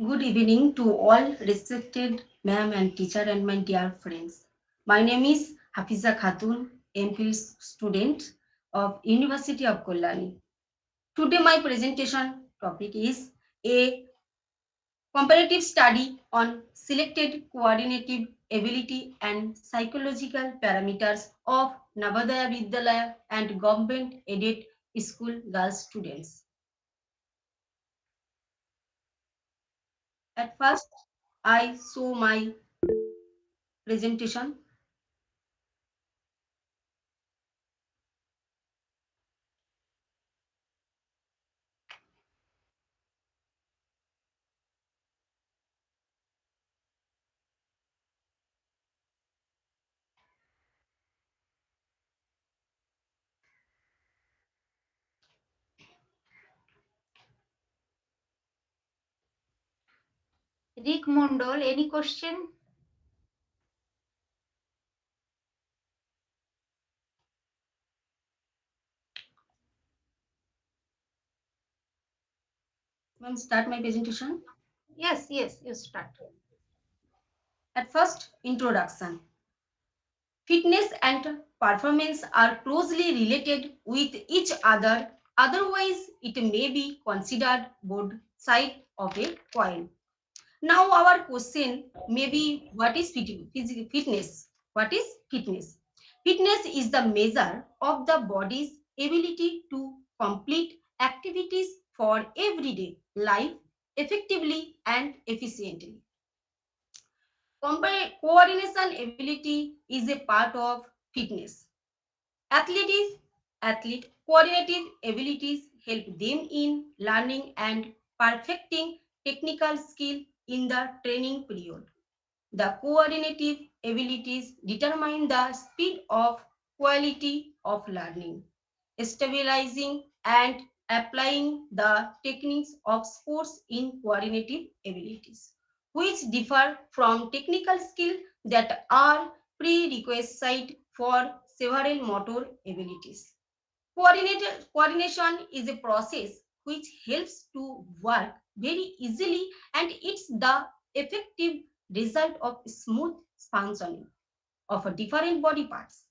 Good evening to all respected ma'am and teacher and my dear friends. My name is Hafiza Khatun, MPhil student of University of Kollani. Today my presentation topic is a comparative study on selected coordinative ability and psychological parameters of Navodaya Vidyalaya and government aided school girls students. At first, I show my presentation. Rick Mondol, any question? Ma'am, start my presentation. Yes, you start. At first, introduction. Fitness and performance are closely related with each other. Otherwise, it may be considered both sides of a coin. Now, our question may be what is fitness? What is fitness? Fitness is the measure of the body's ability to complete activities for everyday life effectively and efficiently. Coordination ability is a part of fitness. Athlete coordinative abilities help them in learning and perfecting technical skill in the training period. The coordinative abilities determine the speed of quality of learning, stabilizing and applying the techniques of sports in coordinative abilities, which differ from technical skills that are prerequisite for several motor abilities. Coordination is a process which helps to work very easily and it's the effective result of smooth functioning of different body parts.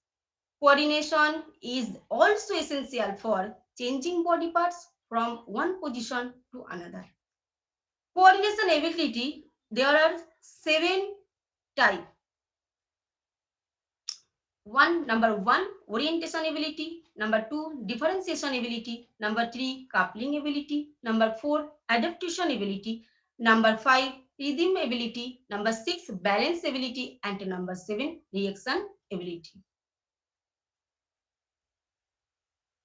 Coordination is also essential for changing body parts from one position to another. Coordination ability, there are seven types. Number one, orientation ability. Number two, differentiation ability. Number three, coupling ability. Number four, adaptation ability. Number five, rhythm ability. Number six, balance ability. And number seven, reaction ability.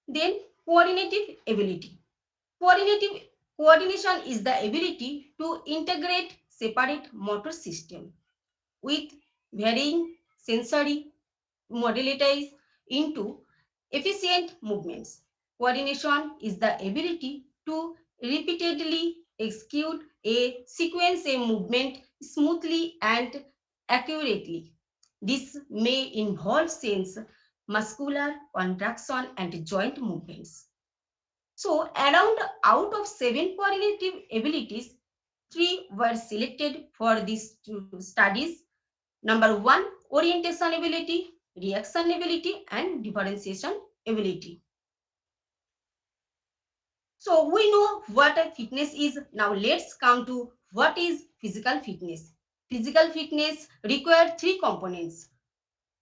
Then coordinative ability. Coordinative coordination is the ability to integrate separate motor system with varying sensory modalities into efficient movements. Coordination is the ability to repeatedly execute a sequence of movement smoothly and accurately. This may involve sense, muscular contraction, and joint movements. So, around out of seven coordinative abilities, three were selected for these two studies. Number one, orientation ability, reaction ability, and differentiation ability. So we know what a fitness is. Now let's come to what is physical fitness. Physical fitness requires three components,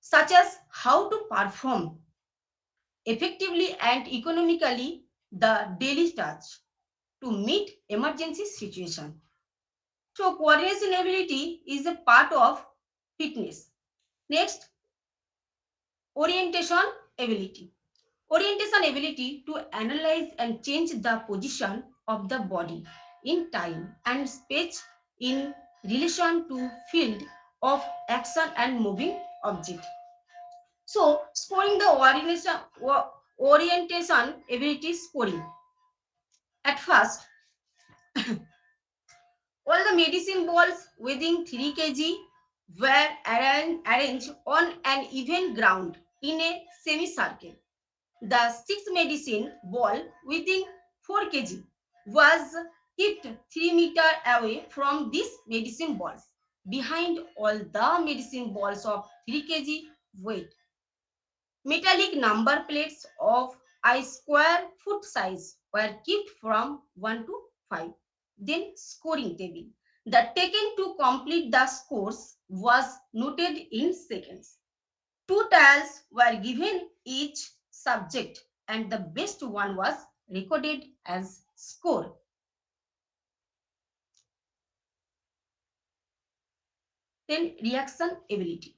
such as how to perform effectively and economically the daily task to meet emergency situation. So coordination ability is a part of fitness. Next, orientation ability. Orientation ability to analyze and change the position of the body in time and space in relation to field of action and moving object. So scoring the orientation ability scoring. At first, all the medicine balls within 3 kg were arranged on an even ground in a semicircle. The sixth medicine ball within 4 kg was kept 3 meters away from these medicine balls. Behind all the medicine balls of 3 kg weight, metallic number plates of a square foot size were kept from 1 to 5. Then scoring table. The taken to complete the scores was noted in seconds. 2 tiles were given each subject and the best one was recorded as score. Then reaction ability.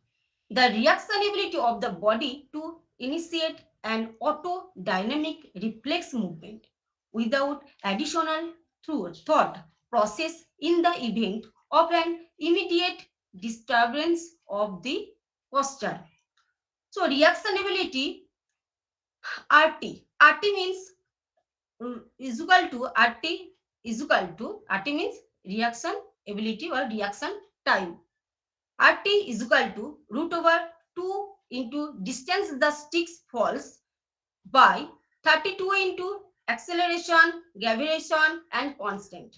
The reaction ability of the body to initiate an auto-dynamic reflex movement without additional thought process in the event of an immediate disturbance of the posture. So reaction ability RT means is equal to RT means reaction ability or reaction time. RT is equal to root over 2 into distance the sticks falls by 32 into acceleration, gravitation and constant.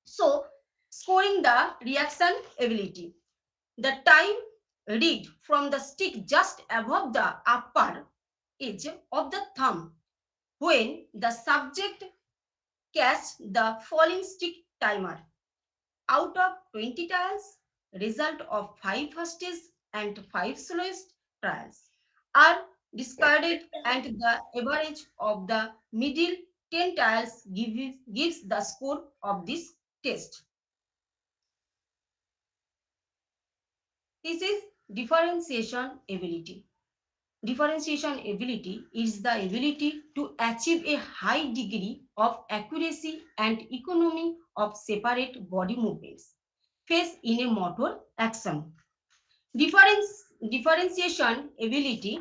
So scoring the reaction ability. The time read from the stick just above the upper edge of the thumb when the subject catch the falling stick timer. Out of 20 trials, result of 5 fastest and 5 slowest trials are discarded and the average of the middle 10 trials gives the score of this test. This is differentiation ability. Differentiation ability is the ability to achieve a high degree of accuracy and economy of separate body movements faced in a motor action. Differentiation ability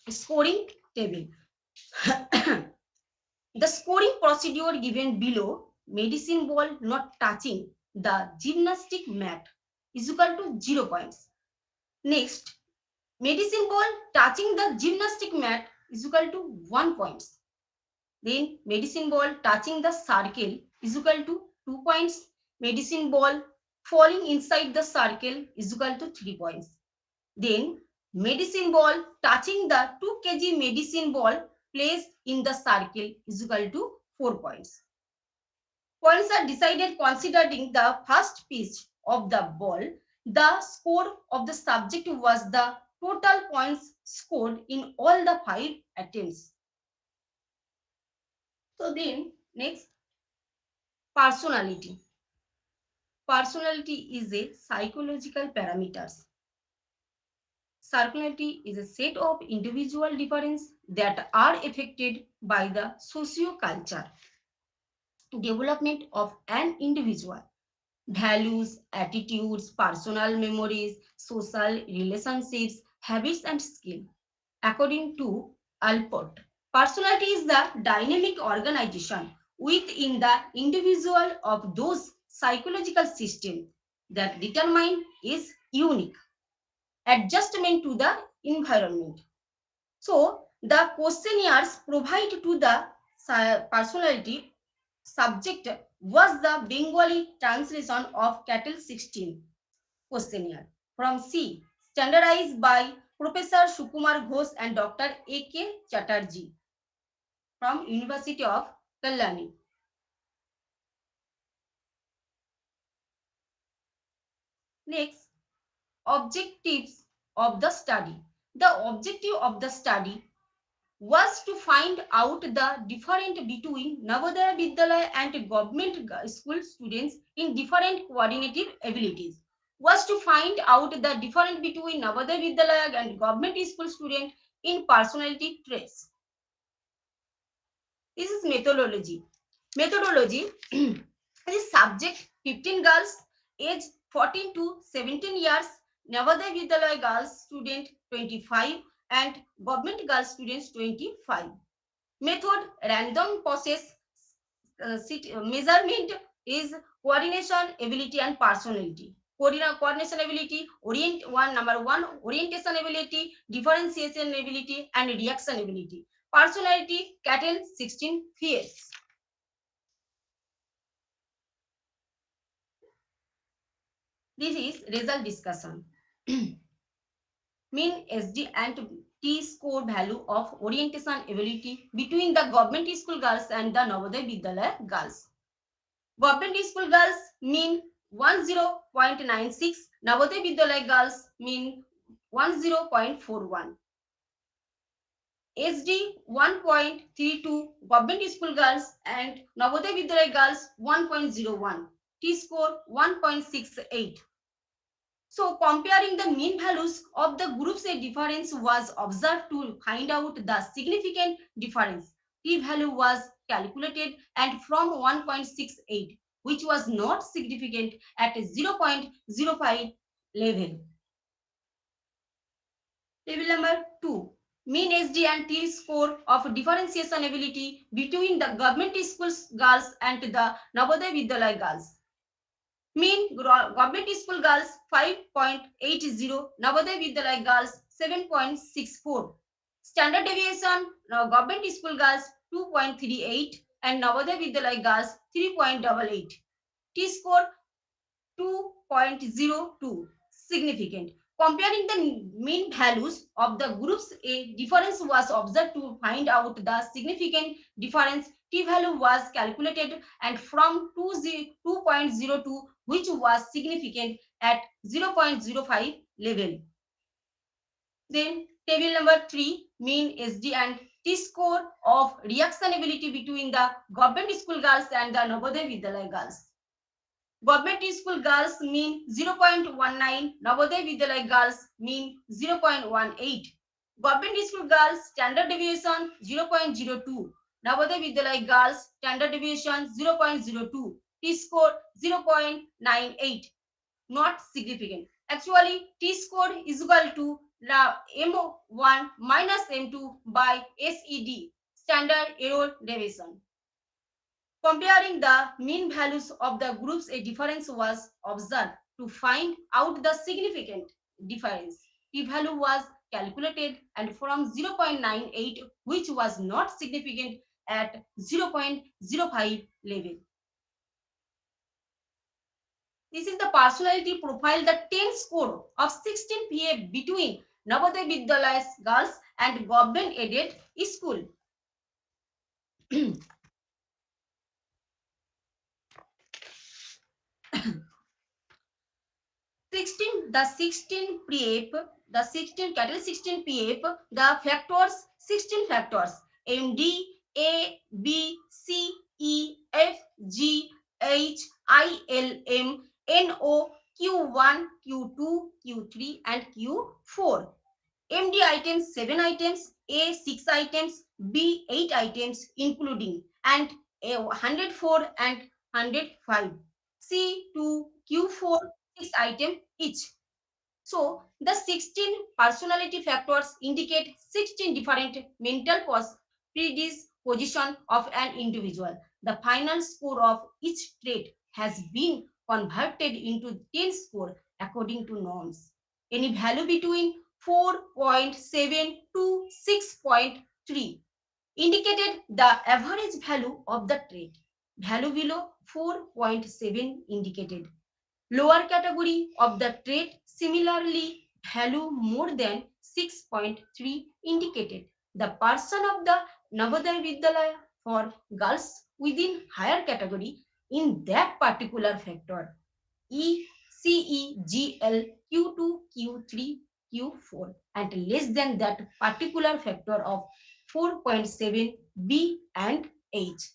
scoring table. The scoring procedure given below, medicine ball not touching the gymnastic mat is equal to 0 points. Next, medicine ball touching the gymnastic mat is equal to 1 points. Then medicine ball touching the circle is equal to 2 points. Medicine ball falling inside the circle is equal to 3 points. Then medicine ball touching the 2 kg medicine ball placed in the circle is equal to 4 points. Points are decided considering the first pitch of the ball. The score of the subject was the total points scored in all the 5 attempts. So then next, personality. Personality is a psychological parameters. Personality is a set of individual differences that are affected by the socio-culture development of an individual. Values, attitudes, personal memories, social relationships, habits, and skill. According to Alport, personality is the dynamic organization within the individual of those psychological systems that determine is unique adjustment to the environment. So the questionnaires provide to the personality subject was the Bengali translation of Cattle 16 questionnaire from C, standardized by Professor Sukumar Ghosh and Dr. A.K. Chatterjee from University of Kalyani. Next, objectives of the study. The objective of the study was to find out the difference between Navodaya Vidyalaya and government school students in different coordinative abilities. Was to find out the difference between Navodaya Vidyalaya and government school student in personality traits. This is methodology. Methodology is subject 15 girls age 14 to 17 years, Navodaya Vidyalaya girls student 25 and government girls students 25. Method random process measurement is coordination ability and personality. Coordination ability, number one, orientation ability, differentiation ability, and reaction ability. Personality, cattle 16 fears. This is result discussion. Mean SD and T score value of orientation ability between the government school girls and the Navodaya Vidyalaya girls. Government school girls mean 10.96, Navodaya Vidyalaya girls mean 10.41. SD 1.32, government school girls and Navodaya Vidyalaya girls 1.01, T score 1.68. So comparing the mean values of the groups, a difference was observed to find out the significant difference. T value was calculated and from 1.68, which was not significant at 0.05 level. Table number 2. Mean SD and T score of differentiation ability between the government schools girls and the Navodaya Vidyalaya girls. Mean government school girls 5.80, Navodaya Vidyalaya girls 7.64. Standard deviation, government school girls 2.38 and Navodaya Vidyalaya girls 3.88. T score 2.02, significant. Comparing the mean values of the groups, a difference was observed to find out the significant difference. T value was calculated and from 2.02, which was significant at 0.05 level. Then table number 3, mean SD and T score of reaction ability between the government school girls and the Navodaya Vidyalaya girls. Government school girls mean 0.19, Navodaya Vidyalaya girls mean 0.18. Government school girls standard deviation 0.02, Navodaya Vidyalaya girls standard deviation 0.02, T score 0.98, not significant. Actually, T score is equal to M1 minus M2 by SED, standard error deviation. Comparing the mean values of the groups, a difference was observed to find out the significant difference. P-value was calculated and from 0.98, which was not significant at 0.05 level. This is the personality profile, the 10 score of 16 PA between Navodaya Vidyalaya girls and government aided school. 16, the 16 PF, the 16 category 16 PF, the factors 16 factors M D A B C E F G H I L M N O Q1 Q2 Q3 and Q4. MD items 7 items, A 6 items, B 8 items including and A 104 and 105. C to Q4 6 items each. So the 16 personality factors indicate 16 different mental predisposition of an individual. The final score of each trait has been converted into 10 score according to norms. Any value between 4.7 to 6.3 indicated the average value of the trait. Value below 4.7 indicated lower category of the trait. Similarly, value more than 6.3 indicated the person of the Navodaya Vidyalaya for girls within higher category in that particular factor E, CE, GL, Q2, Q3, Q4 and less than that particular factor of 4.7 B and H.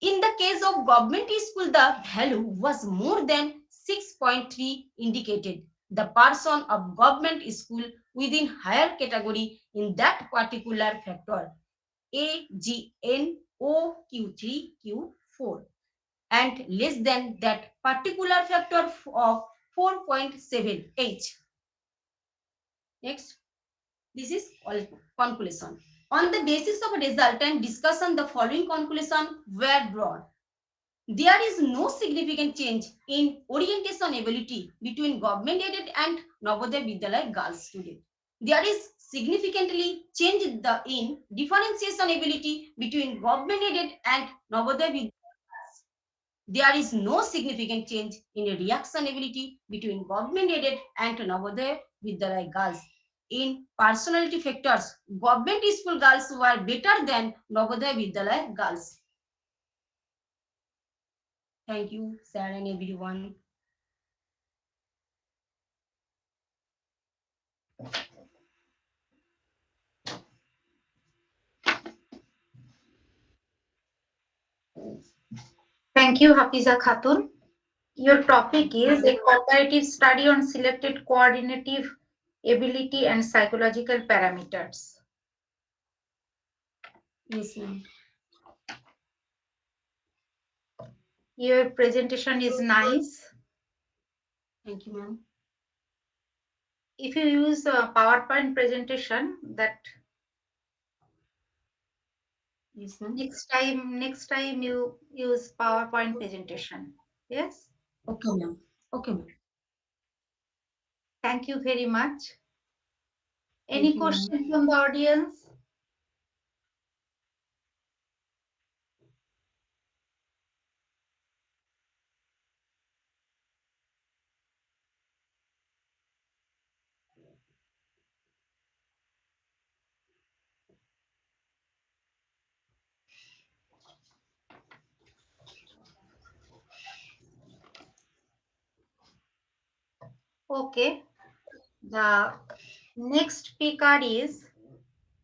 In the case of government school, the value was more than 6.3 indicated. The person of government school within higher category in that particular factor A, G, N, O, Q3, Q4 and less than that particular factor of 4.7 H. Next, this is conclusion. On the basis of result and discussion, the following conclusion were drawn. There is no significant change in orientation ability between government aided and Navodaya Vidyalaya girls students. There is significantly change in differentiation ability between government aided and Navodaya Vidyalaya girls. There is no significant change in reaction ability between government aided and Navodaya Vidyalaya girls. In personality factors, government school girls were better than Navodaya Vidyalaya girls. Thank you, sir, and everyone. Thank you, Hafiza Khatun. Your topic is a comparative study on selected coordinative ability and psychological parameters. Yes, ma'am. Your presentation is nice. Thank you, ma'am. If you use a PowerPoint presentation, that Yes, ma'am. next time you use PowerPoint presentation. Yes. Okay, ma'am. Okay, ma'am. Thank you very much. Thank Any you, ma'am. question from the audience? Okay. The next speaker is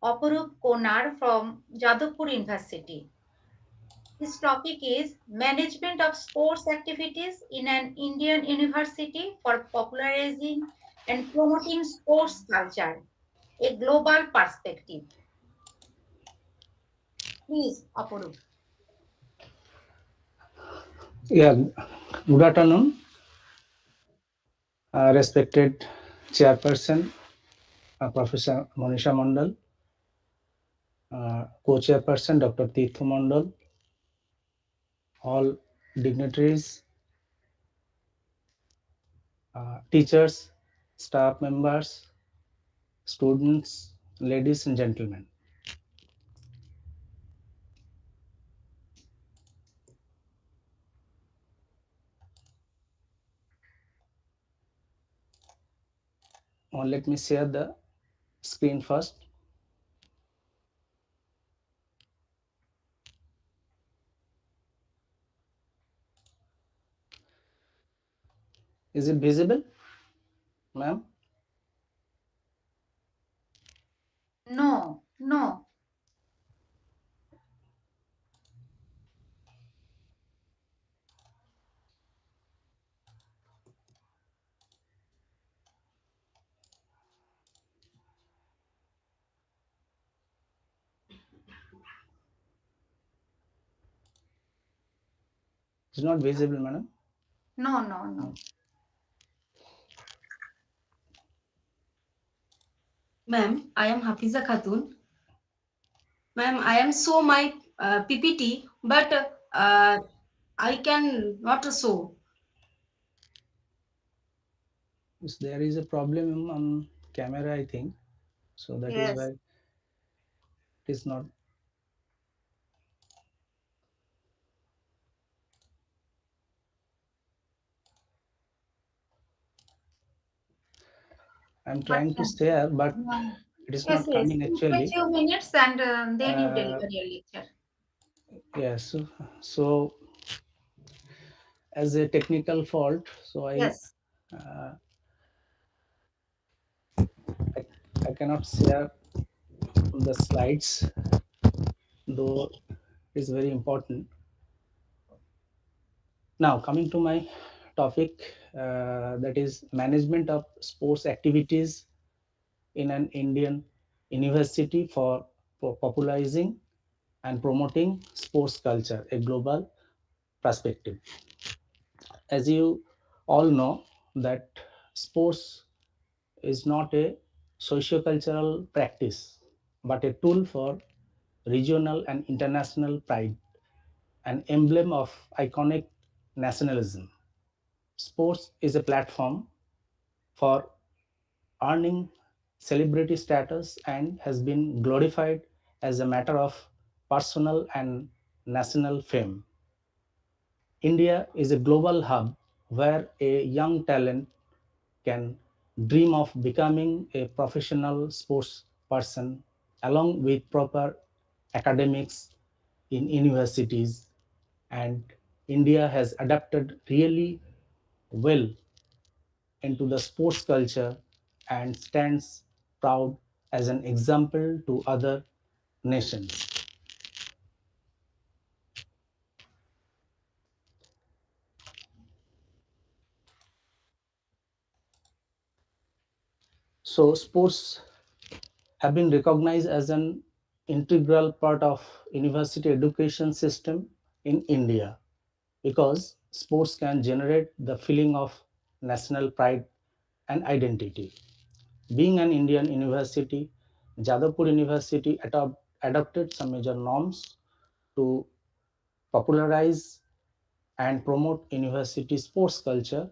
Aparup Konar from Jadavpur University. His topic is Management of Sports Activities in an Indian University for Popularizing and Promoting Sports Culture, a Global Perspective. Please, Aparup. Yeah, good afternoon, respected chairperson, Professor Monisha Mandal, co-chairperson Dr. Tirthu Mandal, all dignitaries, teachers, staff members, students, ladies and gentlemen. Let me share the screen first. Is it visible, ma'am? No, no. It's not visible, madam. No, no, no. Ma'am, I am Hafiza Khatun. Ma'am, I am show my PPT, but I can not show. There is a problem on camera, I think. So that is why Yes. it is not. I'm But trying to share, but uh, it is yes, not yes. coming Take a actually. few minutes and then you Uh, deliver your lecture. yes. So as a technical fault, so Yes. uh, I, I cannot share the slides, though it is very important. Now, coming to my topic, that is management of sports activities in an Indian university for popularizing and promoting sports culture, a global perspective. As you all know, that sports is not a socio-cultural practice, but a tool for regional and international pride, an emblem of iconic nationalism. Sports is a platform for earning celebrity status and has been glorified as a matter of personal and national fame. India is a global hub where a young talent can dream of becoming a professional sports person along with proper academics in universities, and India has adapted really well into the sports culture and stands proud as an example to other nations. So sports have been recognized as an integral part of university education system in India because sports can generate the feeling of national pride and identity. Being an Indian university, Jadavpur University adopted some major norms to popularize and promote university sports culture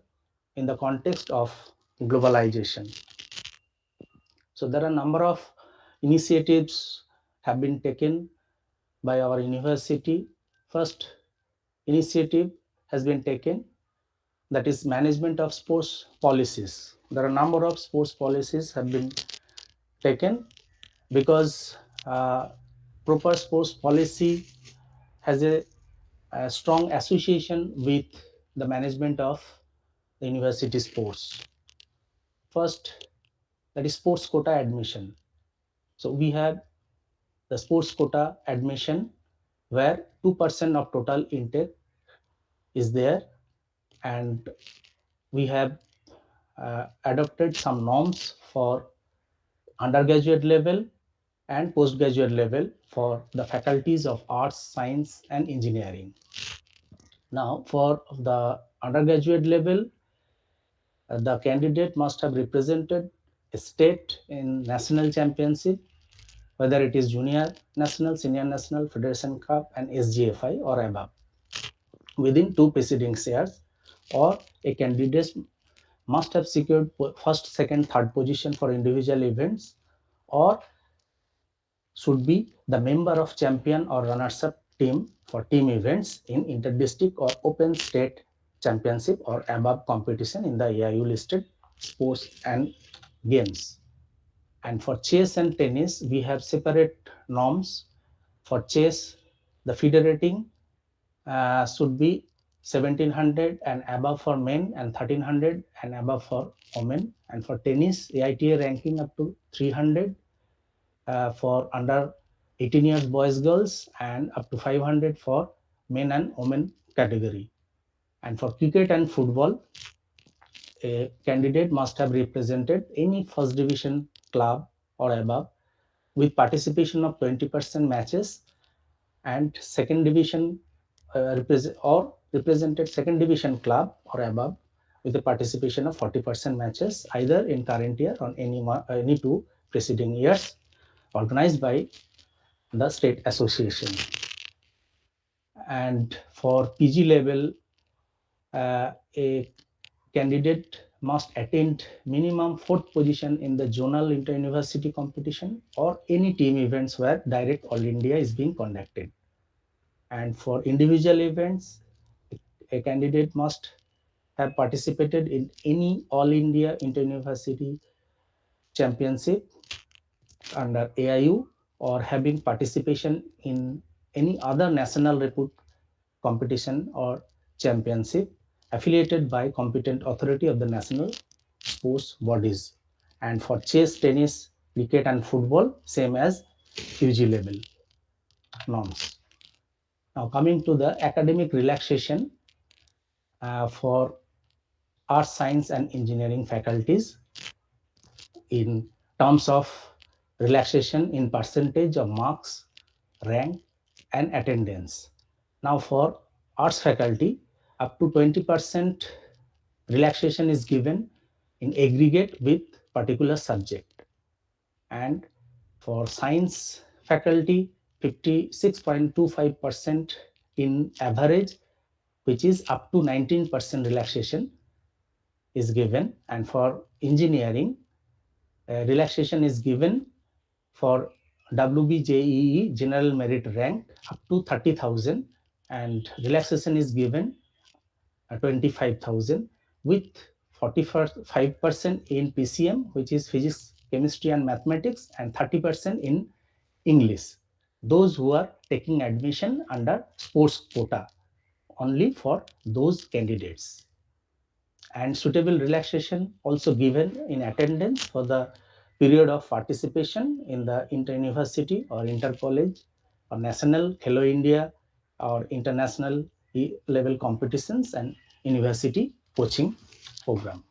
in the context of globalization. So there are a number of initiatives have been taken by our university. First initiative has been taken, that is management of sports policies. There are a number of sports policies have been taken because proper sports policy has a strong association with the management of the university sports. First, that is sports quota admission. So we have the sports quota admission where 2% of total intake is there, and we have adopted some norms for undergraduate level and postgraduate level for the faculties of arts, science, and engineering. Now, for the undergraduate level, the candidate must have represented a state in national championship, whether it is junior national, senior national, Federation Cup, and SGFI or above, within two preceding years, or a candidate must have secured first, second, third position for individual events or should be the member of champion or runners-up team for team events in inter-district or open state championship or above competition in the AIU listed sports and games. And for chess and tennis, we have separate norms. For chess, the federating should be 1700 and above for men and 1300 and above for women. And for tennis, AITA ranking up to 300 for under 18 years boys girls and up to 500 for men and women category. And for cricket and football, a candidate must have represented any first division club or above with participation of 20% matches, and second division represented second division club or above with the participation of 40% matches either in current year or any two preceding years, organized by the state association. And for PG level, a candidate must attain minimum fourth position in the zonal inter-university competition or any team events where direct all India is being conducted. And for individual events, a candidate must have participated in any all India inter-university championship under AIU or having participation in any other national repute competition or championship affiliated by competent authority of the national sports bodies. And for chess, tennis, cricket and football, same as UG level norms. Now coming to the academic relaxation for arts, science and engineering faculties in terms of relaxation in percentage of marks, rank and attendance. Now for arts faculty, up to 20% relaxation is given in aggregate with particular subject. And for science faculty, 56.25% in average, which is up to 19% relaxation is given. And for engineering, relaxation is given for WBJEE general merit rank up to 30,000, and relaxation is given 25,000 with 45% in PCM, which is physics, chemistry and mathematics, and 30% in English. Those who are taking admission under sports quota, only for those candidates. And suitable relaxation also given in attendance for the period of participation in the inter-university or inter-college or national Hello India or international level competitions and university coaching program.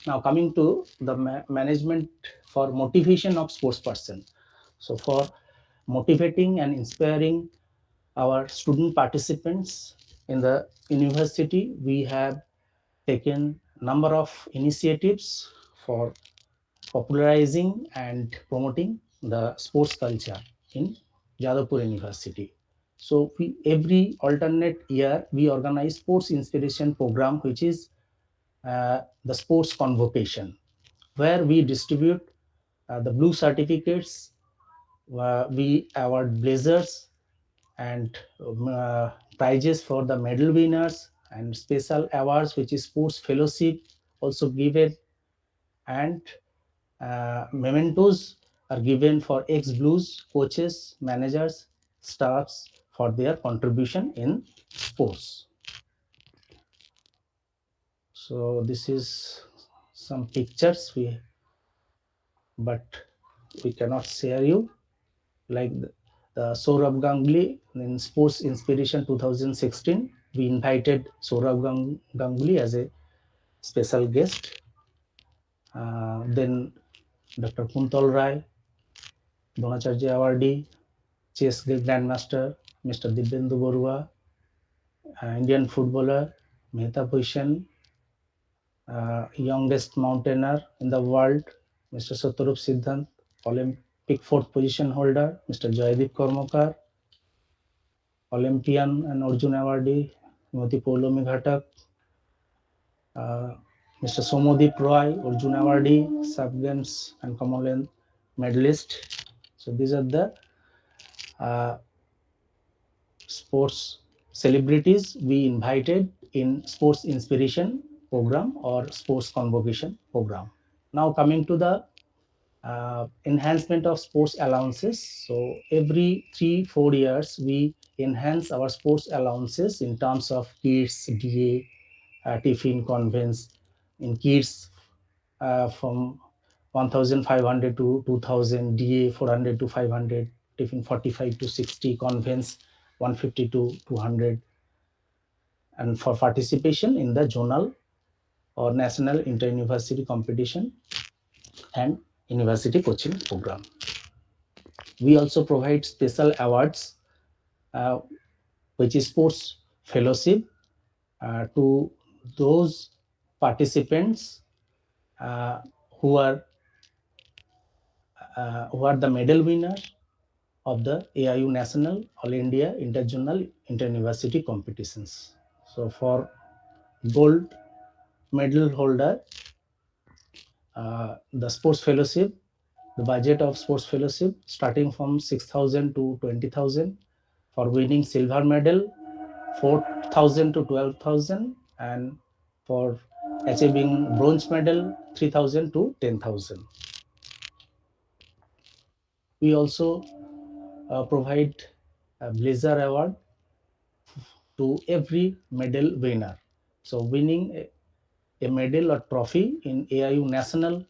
Now coming to the management for motivation of sports person. So for motivating and inspiring our student participants in the university, we have taken number of initiatives for popularizing and promoting the sports culture in Jadavpur University. So every alternate year we organize sports inspiration program, which is the sports convocation, where we distribute the blue certificates, we award blazers and prizes for the medal winners, and special awards which is sports fellowship also given, and mementos are given for ex-blues coaches, managers, staffs for their contribution in sports. So this is some pictures but we cannot share you, like the Saurabh Ganguly in Sports Inspiration 2016. We invited Saurabh Ganguly as a special guest. Then Dr. Kuntal Rai, Dronacharya Awardee, chess grandmaster Mr. Dibyendu Barua, Indian footballer Mehta Bhushan, youngest mountaineer in the world Mr. Satyarup Siddhant, Olympic fourth position holder Mr. Joydeep Karmakar, Olympian and Arjun Awardee Moti Paulomi Ghatak, Mr. Somodeep Roy, Arjun Awardee, Sub Games and Commonwealth medalist. So these are the uh, sports celebrities we invited in sports inspiration program or sports convocation program. Now coming to the enhancement of sports allowances. So every 3-4 years we enhance our sports allowances in terms of kids da, tiffin convents. In kids, from 1500 to 2000, da 400 to 500, tiffin 45 to 60, convents 150 to 200. And for participation in the zonal or national inter-university competition and university coaching program. We also provide special awards, uh, which is sports fellowship, to those participants uh, who are the medal winner of the AIU National All India Interjournal Inter-University competitions. So for gold medal holder, the sports fellowship, the budget of sports fellowship starting from 6,000 to 20,000. For winning silver medal, 4,000 to 12,000, and for achieving bronze medal, 3,000 to 10,000. We also provide a Blazer Award to every medal winner. So winning a medal or trophy in AIU National,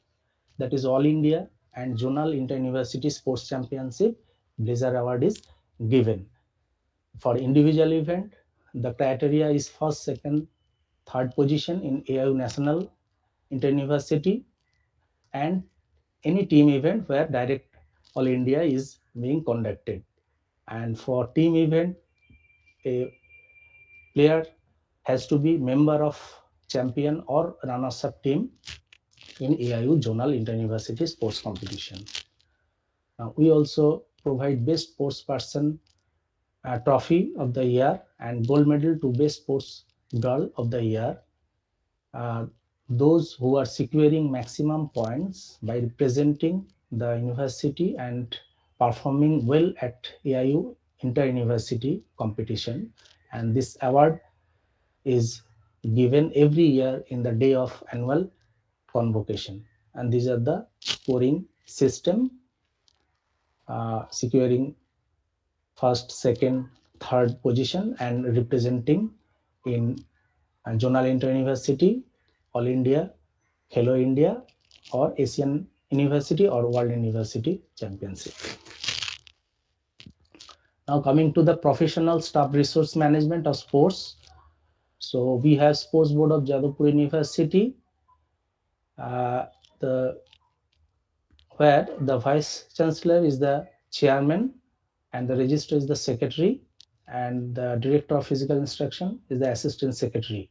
that is All India and Zonal Inter-University Sports Championship, Blazer Award is given. For individual event, the criteria is first, second, third position in AIU National Inter-University, and any team event where direct All India is being conducted. And for team event, a player has to be member of champion or runners-up team in AIU Zonal Inter-University Sports Competition. Now, we also provide Best Sports Person Trophy of the Year and Gold Medal to Best Sports Girl of the Year. Uh, those who are securing maximum points by representing the university and performing well at AIU inter-university competition. And this award is given every year in the day of annual convocation. And these are the scoring system, securing first, second, third position and representing in zonal inter-university, All India, Hello India, or Asian University or World University Championship. Now coming to the professional staff resource management of sports. So we have Sports Board of Jadavpur University, uh, the where the vice chancellor is the chairman and the registrar is the secretary, and the director of physical instruction is the assistant secretary.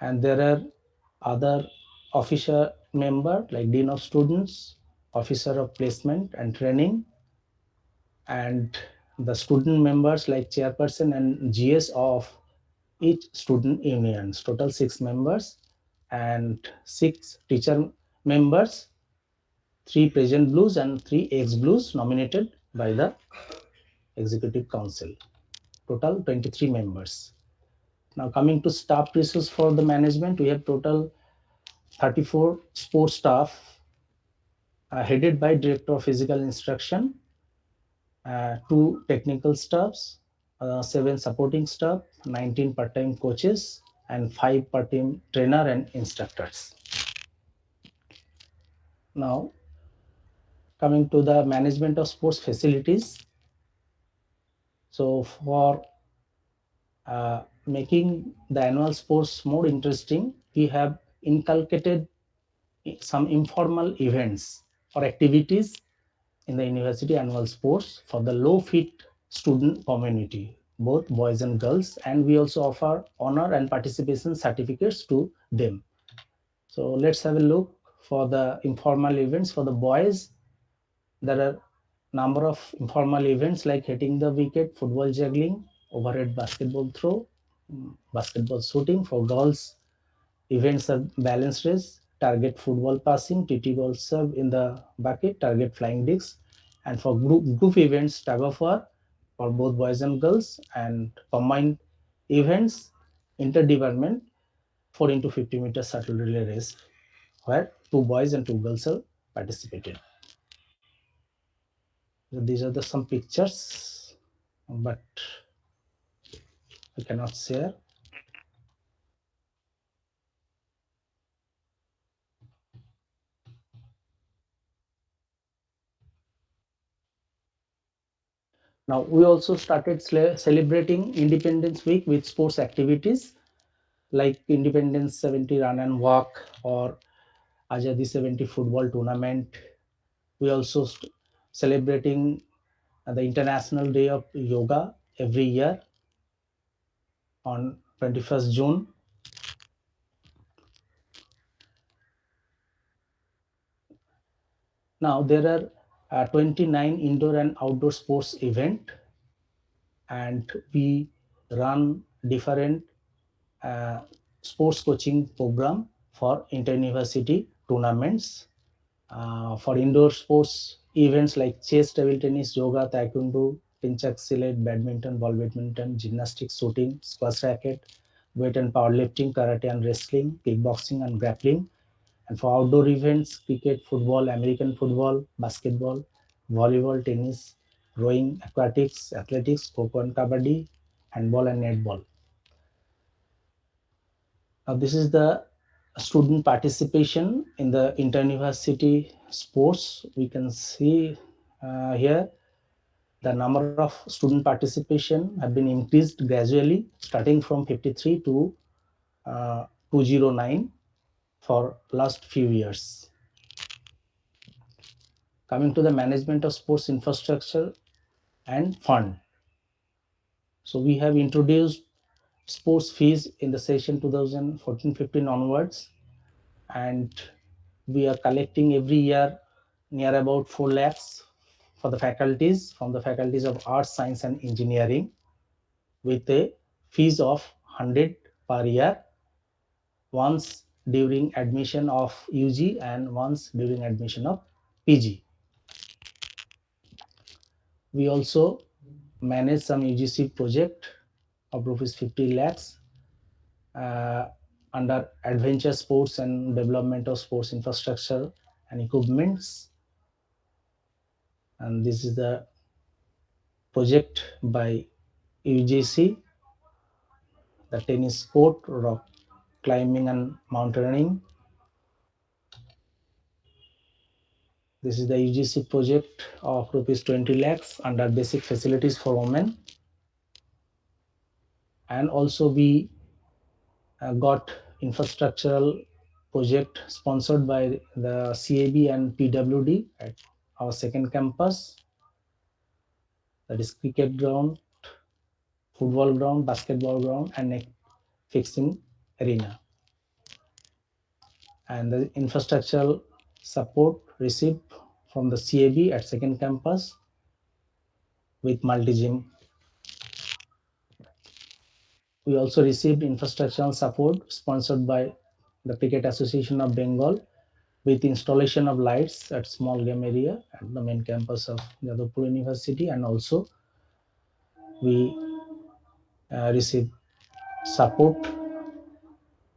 And there are other officer member like dean of students, officer of placement and training, and the student members like chairperson and GS of each student unions, total 6 members, and 6 teacher members, 3 present blues and 3 ex blues nominated by the executive council, total 23 members. Now coming to staff resource for the management, we have total 34 sports staff, headed by director of physical instruction, 2 technical staffs, 7 supporting staff, 19 part-time coaches, and 5 part-time trainer and instructors. Now coming to the management of sports facilities. So for making the annual sports more interesting, we have inculcated some informal events or activities in the university annual sports for the low fit student community, both boys and girls, and we also offer honor and participation certificates to them. So let's have a look for the informal events. For the boys, there are number of informal events like hitting the wicket, football juggling, overhead basketball throw, basketball shooting. For girls, events are balance race, target football passing, TT ball serve in the bucket, target flying discs, and for group events, tug of war for both boys and girls, and combined events, interdepartment 4 into 50 meter shuttle relay race, where two boys and two girls are participated. So these are the some pictures, but I cannot share. Now we also started celebrating Independence Week with sports activities like Independence 70 run and walk or Azadi 70 football tournament. We also celebrating the International Day of Yoga every year on 21st June. Now there are 29 indoor and outdoor sports event, and we run different uh, sports coaching program for inter-university tournaments. For indoor sports events like chess, table tennis, yoga, taekwondo, pinchak silat, badminton, ball badminton, gymnastics, shooting, squash racket, weight and powerlifting, karate and wrestling, kickboxing and grappling. And for outdoor events, cricket, football, American football, basketball, volleyball, tennis, rowing, aquatics, athletics, kho and kabaddi, handball and netball. Now, this is the student participation in the inter-university sports. We can see here the number of student participation have been increased gradually, starting from 53 to 209 for last few years. Coming to the management of sports infrastructure and fund. So we have introduced sports fees in the session 2014-15 onwards, and we are collecting every year near about 4 lakhs for the faculties from the faculties of arts, science and engineering, with a fees of 100 per year, once during admission of UG and once during admission of PG. We also manage some UGC project of rupees 50 lakhs uh, under adventure sports and development of sports infrastructure and equipments. And this is the project by UGC, the tennis court, rock climbing and mountaineering. This is the UGC project of rupees 20 lakhs under basic facilities for women. And also we got infrastructural project sponsored by the CAB and PWD at our second campus, that is cricket ground, football ground, basketball ground and a fixing arena. And the infrastructural support received from the CAB at second campus with multi-gym. We also received infrastructural support sponsored by the Cricket Association of Bengal with installation of lights at small game area at the main campus of Jadavpur University, and also we received support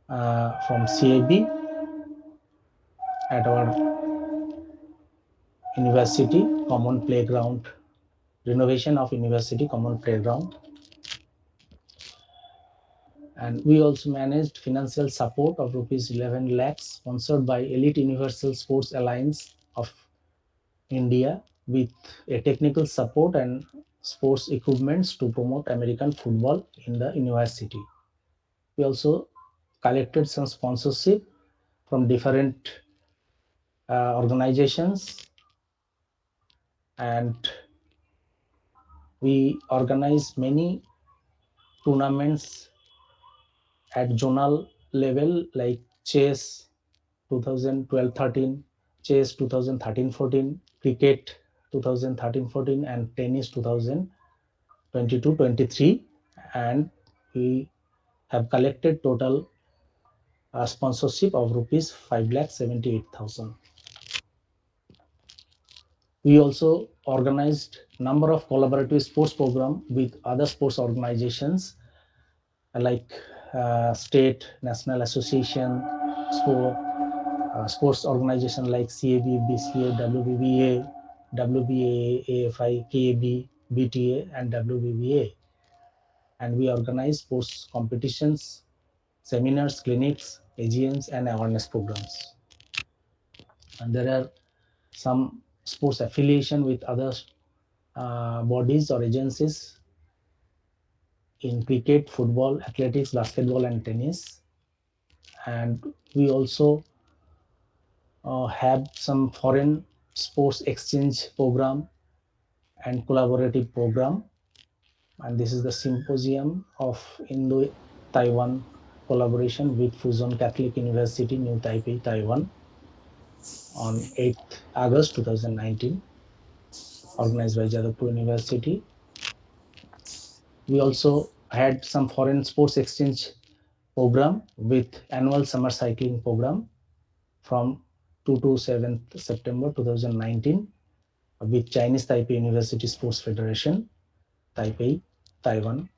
from CAB at our university common playground, renovation of university common playground. And we also managed financial support of rupees 11 lakhs sponsored by Elite Universal Sports Alliance of India with a technical support and sports equipments to promote American football in the university. We also collected some sponsorship from different organizations, and we organized many tournaments at zonal level like chess 2012-13, chess 2013-14, cricket 2013-14, and tennis 2022-23. And we have collected total a sponsorship of rupees 5,78,000. We also organized number of collaborative sports program with other sports organizations like state, national association, sport, sports organization like CAB, BCA, WBBA, WBA, AFI, KAB, BTA, and WBBA. And we organize sports competitions, seminars, clinics, AGMs, and awareness programs. And there are some sports affiliation with other bodies or agencies in cricket, football, athletics, basketball, and tennis. And we also have some foreign sports exchange program and collaborative program. And this is the symposium of Indo-Taiwan collaboration with Fusion Catholic University, New Taipei, Taiwan, on 8th August 2019, organized by Jadavpur University. We also had some foreign sports exchange program with annual summer cycling program from 2 to 7th September 2019 with Chinese Taipei University Sports Federation, Taipei, Taiwan.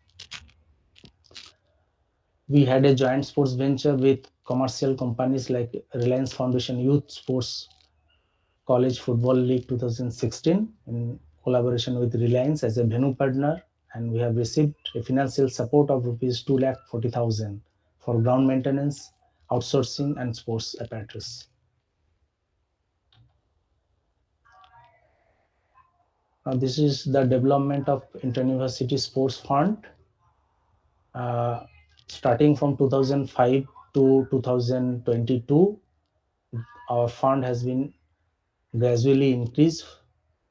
We had a joint sports venture with commercial companies like Reliance Foundation Youth Sports College Football League 2016 in collaboration with Reliance as a venue partner, and we have received a financial support of rupees 2,40,000 for ground maintenance, outsourcing, and sports apparatus. Now, this is the development of Inter-University Sports Fund. Uh, Starting from 2005 to 2022, our fund has been gradually increased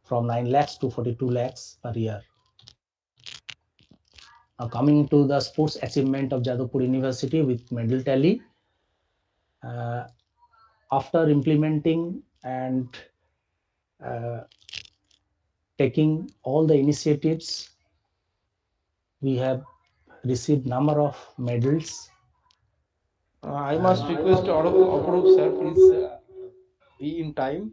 from 9 lakhs to 42 lakhs per year. Now, coming to the sports achievement of Jadavpur University with medal tally, uh, after implementing and uh, taking all the initiatives, we have received number of medals. I must request Aparup sir, please be in time.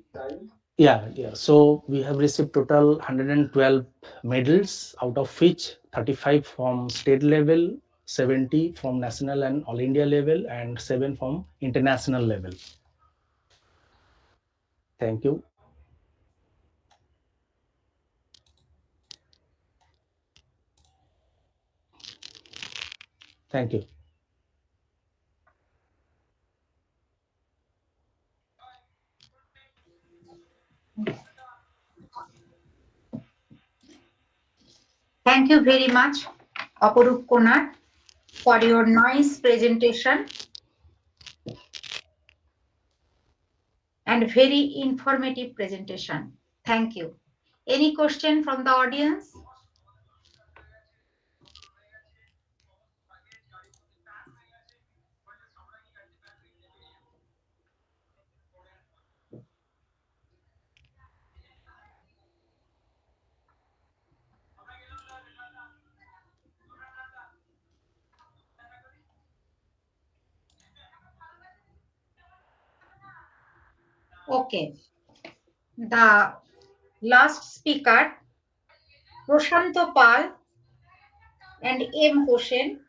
Yeah. So we have received total 112 medals, out of which 35 from state level, 70 from national and all India level, and 7 from international level. Thank you. Thank you. Thank you very much, Aparup Konar, for your nice presentation and very informative presentation. Thank you. Any question from the audience? Okay. The last speaker, Prashanto Pal and M. Hossein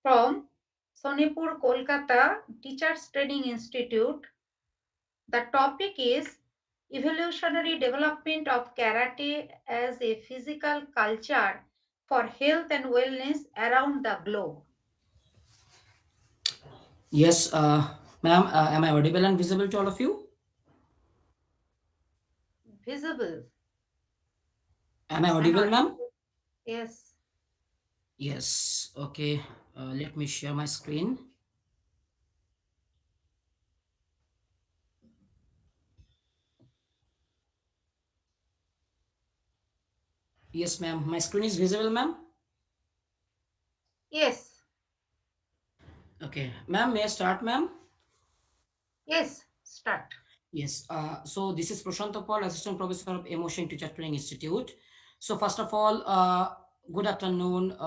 from Sonepur, Kolkata Teachers Training Institute. The topic is evolutionary development of karate as a physical culture for health and wellness around the globe. Yes, ma'am, am I audible and visible to all of you? Visible. Am I And audible, ma'am? yes. Yes, okay. Let me share my screen. Yes, ma'am. My screen is visible, ma'am. Yes. Okay, ma'am, may I start, ma'am? Yes. Start. Yes, so this is Prashant Paul, Assistant Professor of Emotion Teacher Training Institute. So first of all, Good afternoon,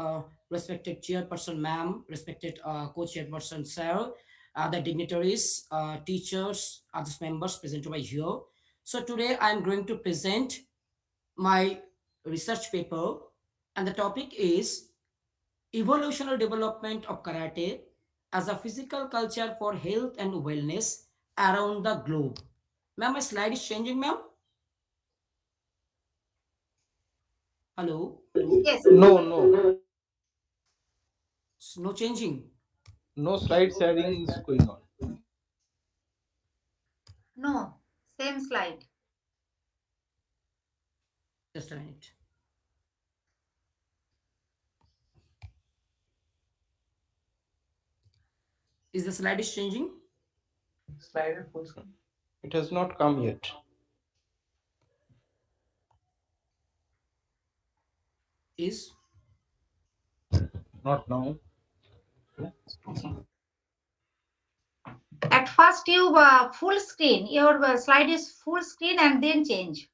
respected chairperson, ma'am, respected co-chairperson, sir, other dignitaries, teachers, other members present over here. So today I am going to present my research paper, and the topic is evolutionary development of karate as a physical culture for health and wellness around the globe. Ma'am, my slide is changing, ma'am. Hello, Yes. No, no, it's no changing. no slide sharing is going on. No. Same slide. Just a minute. Is the slide is changing? It has not come yet. Is Not now. At first, you full screen. Your slide is full screen and then change.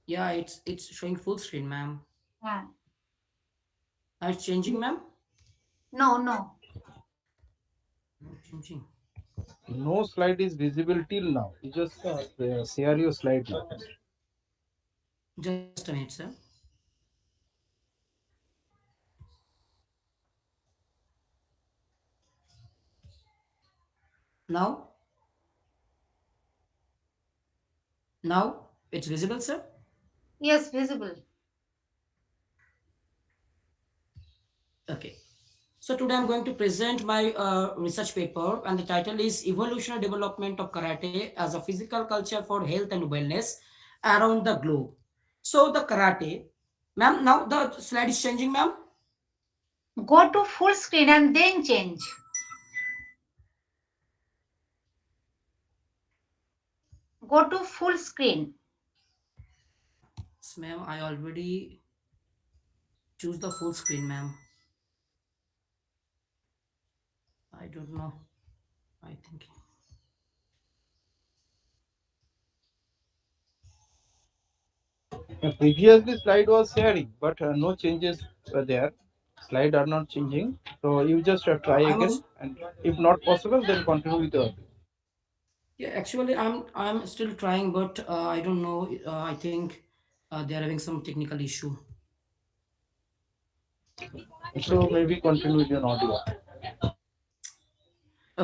yeah, it's showing full screen, ma'am. Yeah. Now it's changing, ma'am. No, no. No changing. No slide is visible till now. You just share your slide now. Just a minute, sir. Now, now it's visible, sir. Yes, visible. Okay. So today I'm going to present my research paper, and the title is Evolutionary Development of Karate as a Physical Culture for Health and Wellness Around the Globe. So the karate, ma'am. Now the slide is changing, ma'am. Go to full screen and then change. Go to full screen. Yes, ma'am. I already choose the full screen, ma'am. I don't know. I think. Previously, slide was sharing, but no changes were there. Slide are not changing. So you just try I'm again, also, and if not possible, then continue with the. yeah, actually, I'm still trying, but I don't know. I think they are having some technical issue. So maybe continue with your audio.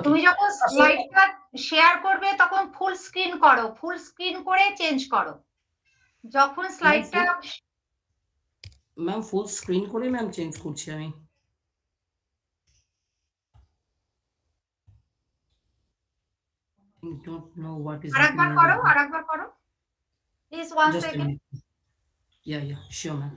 তুমি Okay. যখন So, স্লাইডটা share করবে তখন full screen করো, full screen করে change করো। যখন ma'am, স্লাইডটা ma'am, full screen করে ma'am change করছি আমি। I don't know what is আরেকবার happening over করো, there. আরেকবার করো, please one Just a second. minute. Yeah, sure, ma'am.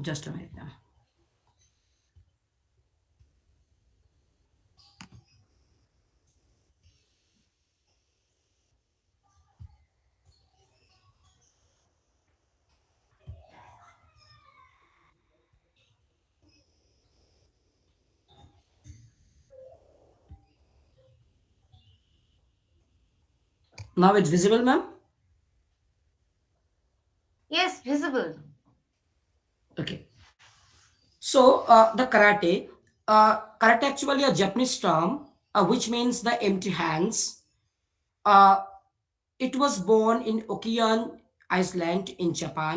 Just a minute, ma'am. Now it's visible, ma'am. Yes visible. Okay. So the karate actually a Japanese term, which means the empty hands. Uh, it was born in Okian, Iceland, in Japan.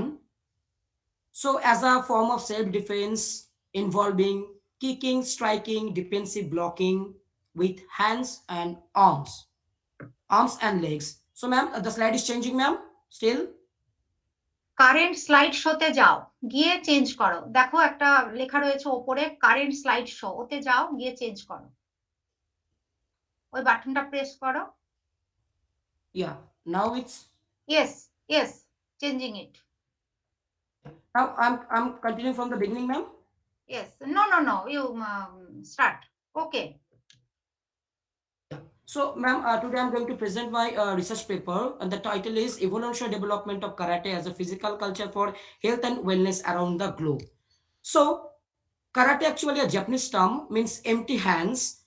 So as a form of self-defense involving kicking, striking, defensive blocking with arms and legs. So, ma'am, the slide is changing, ma'am. Still, current slide শোতে যাও, গিয়ে change করো। দেখো একটা লেখা রয়েছে ওপরে current slide show, ওতে যাও, গিয়ে চেঞ্জ করো। ওই বাটনটা প্রেস করো। yeah. Now it's yes, yes, changing it. now I'm continuing from the beginning, ma'am. Yes, no no no, you start. Okay. So, ma'am, today I'm going to present my research paper, and the title is Evolutionary Development of Karate as a Physical Culture for Health and Wellness Around the Globe. So, Karate actually a Japanese term means empty hands.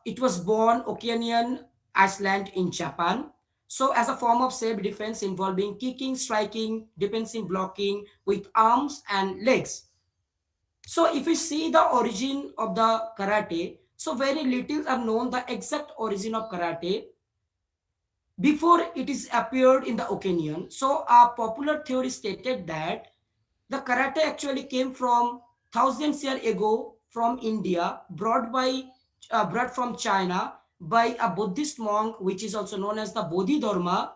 It was born Oceanian Iceland in Japan. So as a form of self-defense involving kicking, striking, defensive blocking with arms and legs. So if we see the origin of the karate, so very little are known the exact origin of karate before it is appeared in the Okinawan. So a popular theory stated that the karate actually came from thousands years ago from India, brought from China by a Buddhist monk, which is also known as the Bodhidharma.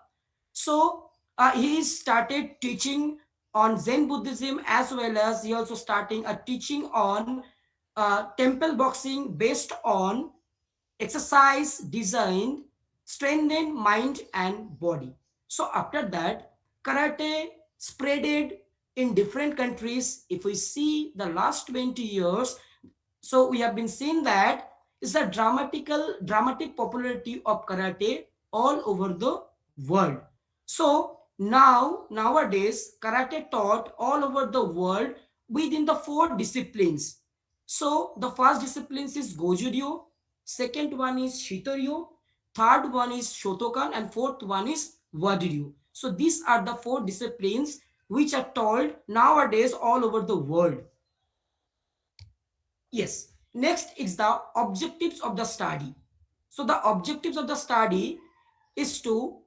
So he started teaching on Zen Buddhism, as well as he also starting a teaching on temple boxing based on exercise designed strengthen mind and body. So after that, karate spreaded in different countries. If we see the last 20 years, so we have been seeing that is the dramatic popularity of karate all over the world. So nowadays karate taught all over the world within the four disciplines. So the first disciplines is Goju-ryu, second one is Shitoryu, third one is Shotokan, and fourth one is Wado-ryu. So these are the four disciplines which are taught nowadays all over the world. Yes. Next is the objectives of the study. So the objectives of the study is to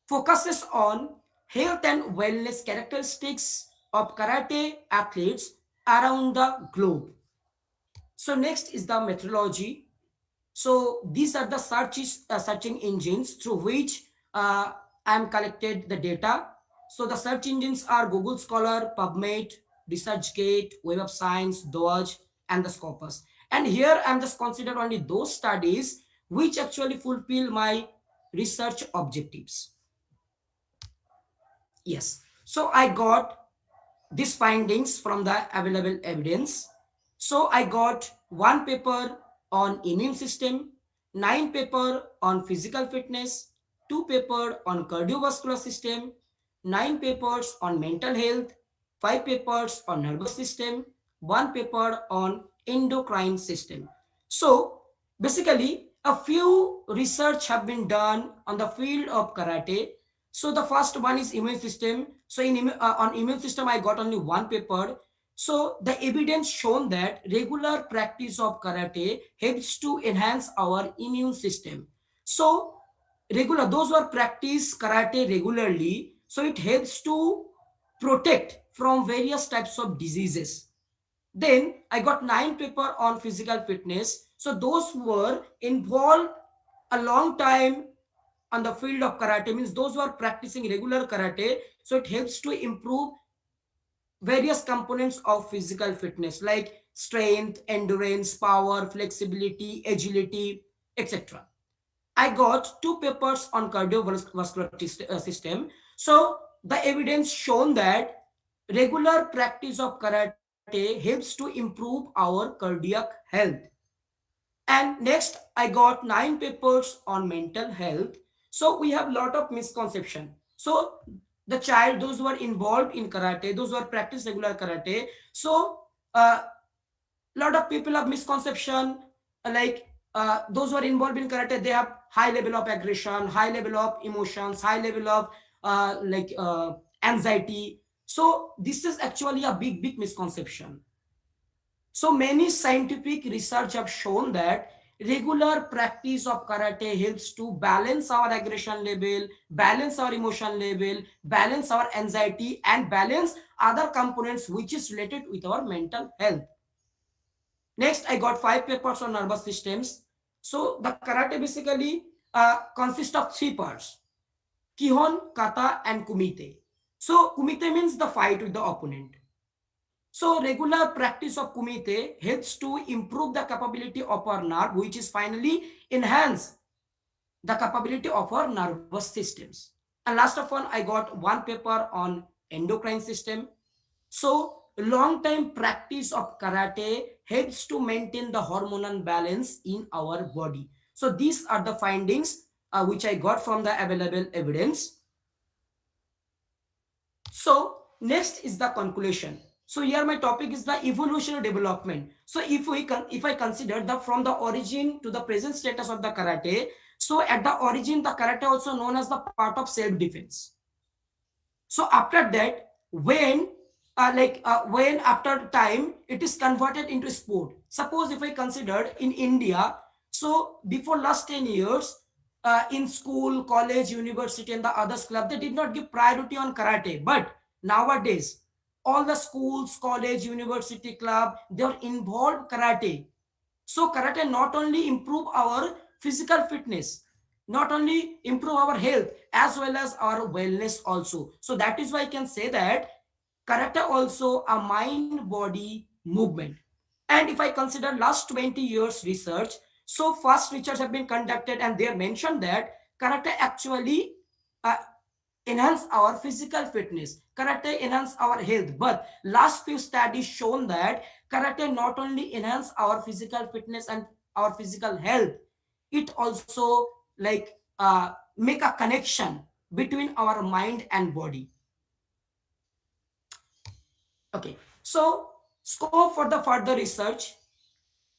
focuses on health and wellness characteristics of karate athletes around the globe. So next is the methodology. So these are the searching engines through which I am collected the data. So the search engines are Google Scholar, PubMed, ResearchGate, Web of Science, Doge, and the Scopus. And here I'm just considered only those studies which actually fulfill my research objectives. Yes. So I got these findings from the available evidence. So I got one paper on immune system, nine paper on physical fitness, two paper on cardiovascular system, nine papers on mental health, five papers on nervous system, one paper on endocrine system. So basically a few research have been done on the field of karate. So the first one is immune system. So on immune system, I got only one paper. So the evidence shown that regular practice of karate helps to enhance our immune system. So regular those who are practice karate regularly, so it helps to protect from various types of diseases. Then I got nine paper on physical fitness. So those who were involved a long time on the field of karate, means those who are practicing regular karate, so it helps to improve various components of physical fitness like strength, endurance, power, flexibility, agility, etc. I got two papers on cardiovascular system. So the evidence shown that regular practice of karate helps to improve our cardiac health. And next, I got nine papers on mental health. So we have a lot of misconception. So the child, those who are involved in karate, those who are practice regular karate, so lot of people have misconception like those who are involved in karate, they have high level of aggression, high level of emotions, high level of anxiety. So this is actually a big misconception. So many scientific research have shown that regular practice of karate helps to balance our aggression level, balance our emotion level, balance our anxiety, and balance other components which is related with our mental health. Next, I got five papers on nervous systems. So the karate basically consists of three parts: Kihon, Kata, and Kumite. So Kumite means the fight with the opponent. So regular practice of Kumite helps to improve the capability of our nerve, which is finally enhance the capability of our nervous systems. And last of all, I got one paper on endocrine system. So long time practice of karate helps to maintain the hormonal balance in our body. So these are the findings which I got from the available evidence. So next is the conclusion. So here my topic is the evolutionary development. So if I consider the from the origin to the present status of the karate, so at the origin the karate also known as the part of self defense. So after that, when after time it is converted into sport. Suppose if I considered in India, so before last 10 years, in school, college, university, and the others club, they did not give priority on karate. But nowadays, all the schools, college, university, club, they are involved karate. So karate not only improve our physical fitness, not only improve our health as well as our wellness also. So that is why I can say that karate also a mind body movement. And if I consider last 20 years research, so first research have been conducted and they mentioned that karate actually uh, enhance our physical fitness, karate enhance our health. But last few studies shown that karate not only enhance our physical fitness and our physical health, it also like make a connection between our mind and body. Okay, so scope for the further research.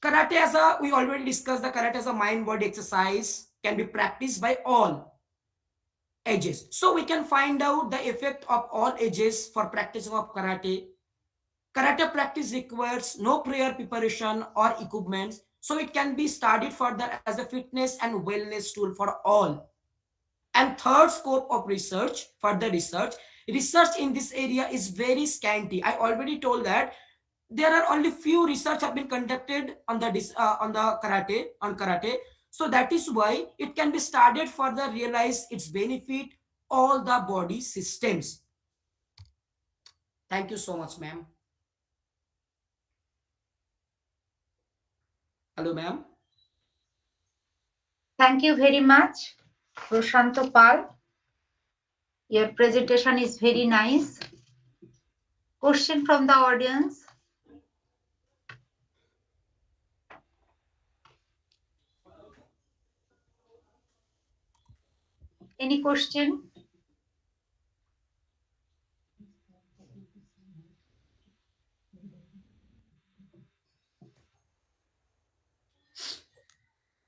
Karate as a, we already discussed the karate as a mind body exercise can be practiced by all ages. So we can find out the effect of all ages for practicing of karate. Karate practice requires no prior preparation or equipment, so it can be studied further as a fitness and wellness tool for all. And third scope of research, further research in this area is very scanty. I already told that there are only few research have been conducted on the on the karate. So that is why it can be studied further, realize its benefit all the body systems. Thank you so much, ma'am. Hello, ma'am. Thank you very much, Prashanto Pal. Your presentation is very nice. Question from the audience. Any question?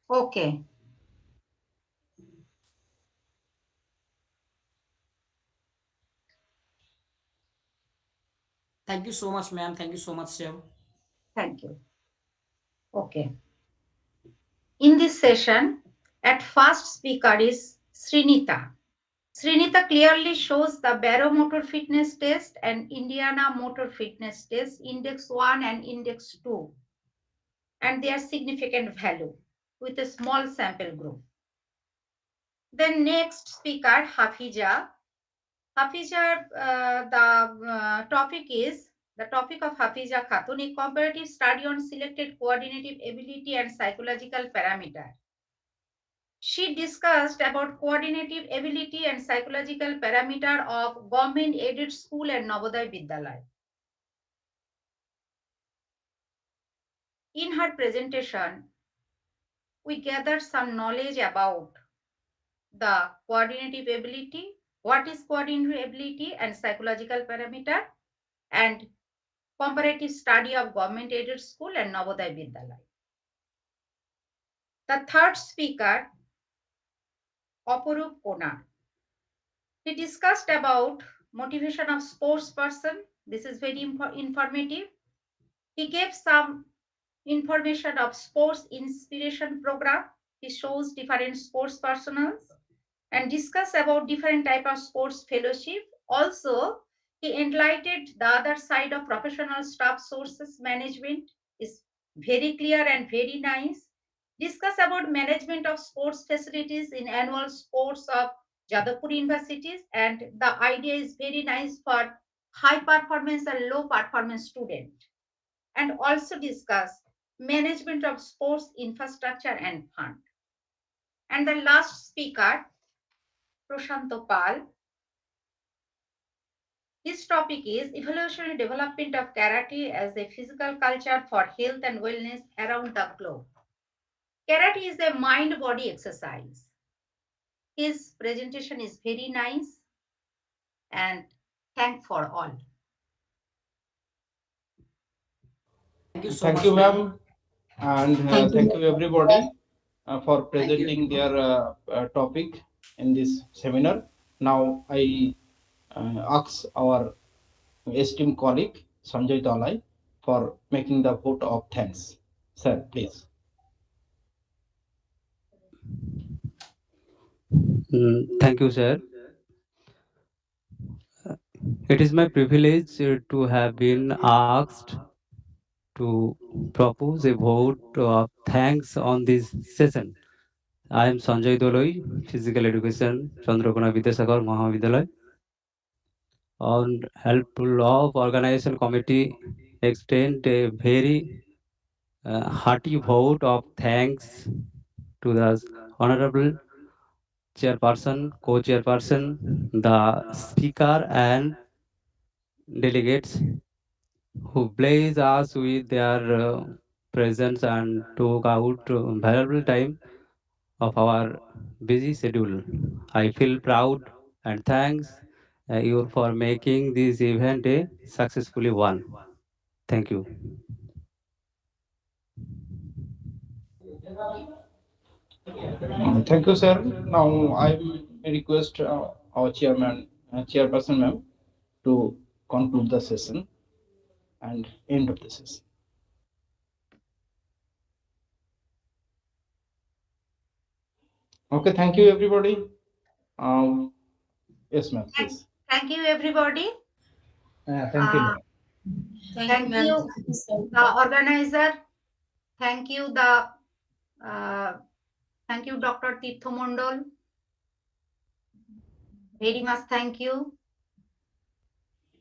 Okay. Thank you so much, ma'am. Thank you so much, sir. Thank you. Okay. In this session, at first speaker is Srinita. Srinita clearly shows the baromotor fitness test and Indiana motor fitness test, index 1 and index 2, and their significant value with a small sample group. Then next speaker, Hafiza. Hafiza, the topic of Hafiza Khatun, a comparative study on selected coordinative ability and psychological parameter. She discussed about coordinative ability and psychological parameter of government-aided school and Navodaya Vidyalaya. In her presentation, we gathered some knowledge about the coordinative ability, what is coordinative ability and psychological parameter, and comparative study of government-aided school and Navodaya Vidyalaya. The third speaker, Aparup Konar. He discussed about motivation of sports person. This is very informative. He gave some information of sports inspiration program. He shows different sports personals and discuss about different type of sports fellowship. Also, he enlightened the other side of professional staff sources management is very clear and very nice. Discuss about management of sports facilities in annual sports of Jadavpur universities, and the idea is very nice for high performance and low performance student. And also discuss management of sports infrastructure and fund. And the last speaker, Prashanto Pal. His topic is evolutionary development of karate as a physical culture for health and wellness around the globe. Karate is a mind-body exercise. His presentation is very nice and thank for all. Thank you so Thank much, you, ma'am. ma'am, and Thank thank you. you everybody for Thank you. presenting their topic in this seminar. Now I ask our esteemed colleague Sanjay Dalai for making the vote of thanks. Sir, please. Thank you, sir. It is my privilege to have been asked to propose a vote of thanks on this session. I am Sanjay Doloi, Physical Education, Chandrakona Vidyasagar Mahavidyalaya. On helpful of organization committee, extend a very hearty vote of thanks to the honorable chairperson, co-chairperson, the speaker, and delegates who blaze us with their presence and took out valuable time of our busy schedule. I feel proud and thanks you for making this event a successfully one. Thank you. Thank you, sir. Now I will request our chairperson, ma'am, to conclude the session and end of the session. Okay, thank you, everybody. Um, yes, ma'am, please. Thank you, everybody. Thank you, Uh, ma'am. Thank you, thank ma'am. you, the organizer. Thank you, uh, thank you, Dr. Tirtho Mondol. Very much thank you.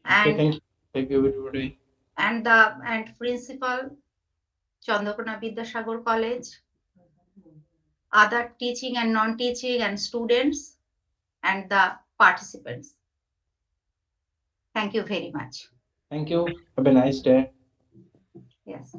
Okay, And thank you, everybody. and principal Chandrakona Vidyasagar College, other teaching and non-teaching and students, and the participants. Thank you very much. Thank you. Have a nice day. Yes.